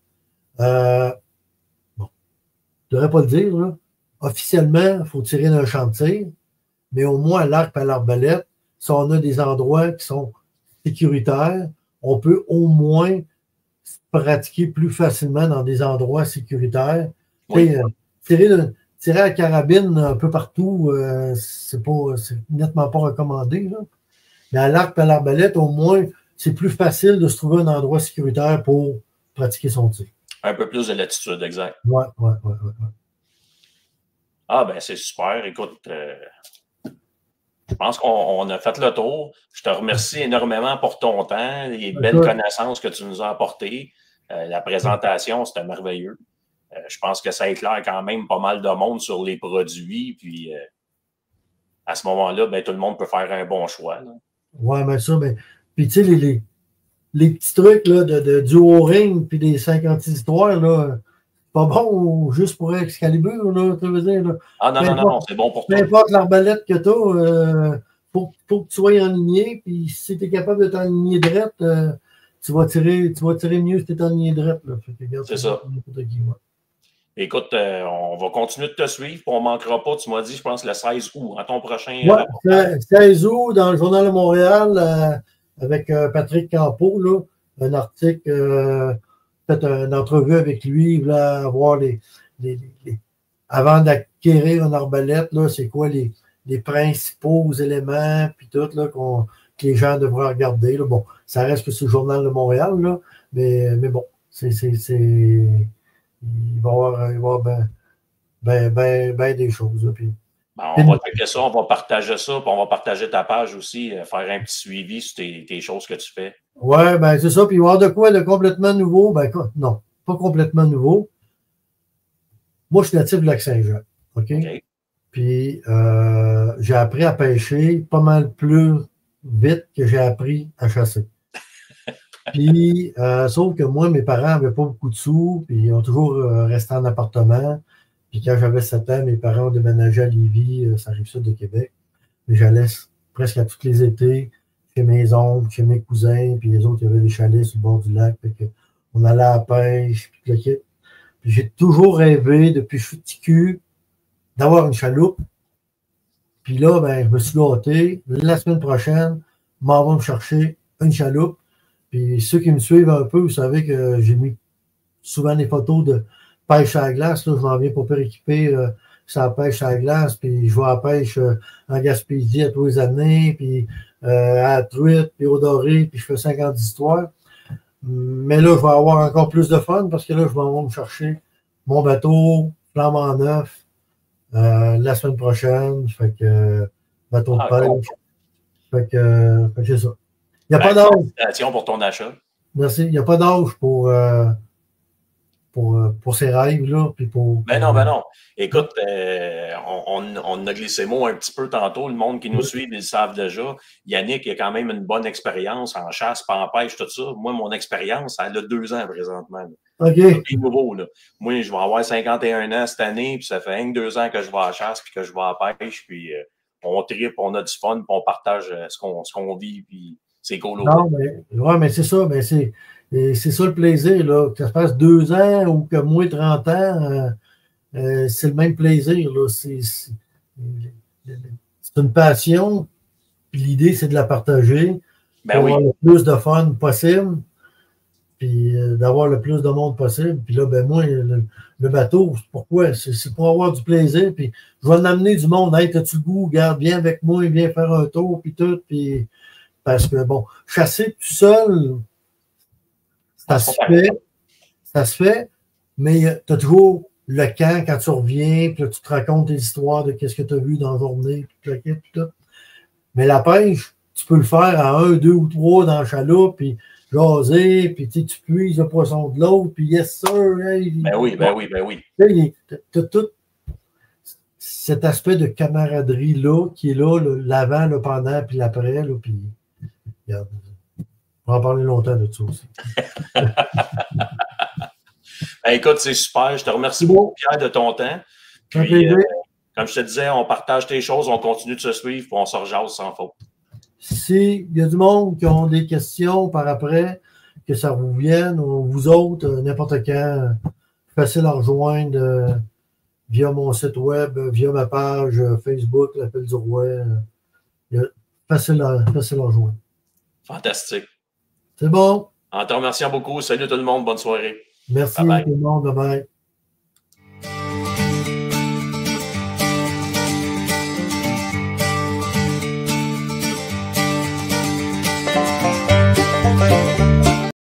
S2: bon, je ne devrais pas le dire, là. Officiellement, il faut tirer d'un champ de tir, mais au moins à l'arc et à l'arbalète, si on a des endroits qui sont sécuritaires, on peut au moins pratiquer plus facilement dans des endroits sécuritaires. Oui. Tirer à la carabine un peu partout, c'est nettement pas recommandé, là. Mais à l'arc et à l'arbalète, au moins, c'est plus facile de se trouver un endroit sécuritaire pour pratiquer son tir.
S1: Un peu plus de latitude, exact.
S2: Ouais.
S1: Ah, ben c'est super. Écoute, je pense qu'on a fait le tour. Je te remercie énormément pour ton temps, les belles connaissances que tu nous as apportées. La présentation, c'était merveilleux. Je pense que ça éclaire quand même pas mal de monde sur les produits. Puis, à ce moment-là, ben, tout le monde peut faire un bon choix.
S2: Oui, mais ça, mais... Puis, tu sais, les petits trucs là, du O-ring puis des 50 histoires, là, pas bon juste pour Excalibur, là, tu veux dire. Là.
S1: Ah non, c'est bon pour toi.
S2: Peu importe l'arbalète que tu as, faut que tu sois enligné, puis si tu es capable de t'enligner droite, tu vas tirer mieux si tu es enligné droite.
S1: C'est ça. Écoute, on va continuer de te suivre, puis on ne manquera pas. Tu m'as dit, je pense, le 16 août, à ton prochain
S2: reportage. 16 août, dans le Journal de Montréal, avec Patrick Campeau, là, un article, fait une entrevue avec lui, là, voir avant d'acquérir une arbalète, là, c'est quoi les principaux éléments, puis tout, là, que les gens devraient regarder. Là. Bon, ça reste que c'est le Journal de Montréal, là, mais bon, il va y avoir ben des choses. Là, puis,
S1: on va checker ça, on va partager ça, puis on va partager ta page aussi, faire un petit suivi sur tes choses que tu fais.
S2: Ouais, ben c'est ça. Puis il va y avoir de quoi de complètement nouveau? Ben non, pas complètement nouveau. Moi, je suis natif du Lac-Saint-Jean. OK? Puis j'ai appris à pêcher pas mal plus vite que j'ai appris à chasser. Puis, sauf que moi, mes parents n'avaient pas beaucoup de sous, puis ils ont toujours resté en appartement. Puis quand j'avais 7 ans, mes parents ont déménagé à Lévis, ça arrive sud de Québec. Mais j'allais presque à tous les étés chez mes oncles, chez mes cousins, puis les autres, il y avait des chalets sur le bord du lac. Fait que on allait à la pêche, puis le kit. Puis j'ai toujours rêvé, depuis que je suis petit cul, d'avoir une chaloupe. Puis là, ben, je me suis gâté. La semaine prochaine, m'en va me chercher une chaloupe. Puis ceux qui me suivent un peu, vous savez que j'ai mis souvent des photos de pêche à la glace. Là, je m'en viens pour équiper sur la pêche à la glace. Puis je vais à la pêche en Gaspésie à tous les années. Puis à la truite, puis au doré. Puis je fais 50 histoires. Mais là, je vais avoir encore plus de fun parce que là, je vais me chercher mon bateau, flambant neuf, la semaine prochaine. Fait que bateau de pêche. Cool. Fait que c'est ça. Il n'y a pas d'âge.
S1: Félicitations pour ton achat.
S2: Merci. Il n'y a pas d'âge pour ces rêves-là.
S1: Ben non. Écoute, on a glissé mot un petit peu tantôt. Le monde qui nous suit, ils le savent déjà. Yannick a quand même une bonne expérience en chasse, pas en pêche, tout ça. Moi, mon expérience, elle a 2 ans présentement.
S2: OK.
S1: C'est nouveau, là. Moi, je vais avoir 51 ans cette année, puis ça fait 2 ans que je vais à la chasse, puis que je vais à la pêche, puis on tripe, on a du fun, puis on partage ce qu'on vit, puis c'est cool.
S2: Non, mais c'est ça. Mais c'est ça le plaisir, là. Que ça fasse 2 ans ou que moins 30 ans, c'est le même plaisir, là. C'est une passion, puis l'idée, c'est de la partager pour avoir le plus de fun possible, puis d'avoir le plus de monde possible. Puis là, ben moi, le bateau, pourquoi? C'est pour avoir du plaisir, puis je vais en amener du monde. Hey, t'as-tu le goût? Regarde, viens avec moi, viens faire un tour, puis tout, puis... Parce que, bon, chasser tout seul, ça se fait, mais tu as toujours le camp quand tu reviens, puis là, tu te racontes des histoires de qu'est-ce que tu as vu dans la journée, puis tout. Mais la pêche, tu peux le faire à 1, 2 ou 3 dans la chaloupe, puis jaser, puis tu puises le poisson de l'autre, puis yes sir. Hey,
S1: ben oui.
S2: Tu as tout cet aspect de camaraderie-là qui est là, l'avant, le pendant, puis l'après, puis regarde, on va en parler longtemps de ça aussi.
S1: Ben, écoute, c'est super. Je te remercie beaucoup, Pierre, de ton temps. Puis, comme je te disais, on partage tes choses, on continue de se suivre, puis on se rejase sans faute.
S2: S'il y a du monde qui ont des questions par après, que ça vous vienne, ou vous autres, n'importe quand, facile à rejoindre via mon site web, via ma page Facebook, l'Appel du Roi. Facile à rejoindre.
S1: Fantastique.
S2: C'est bon.
S1: En te remerciant beaucoup. Salut tout le monde. Bonne soirée.
S2: Merci tout le monde. Bye bye.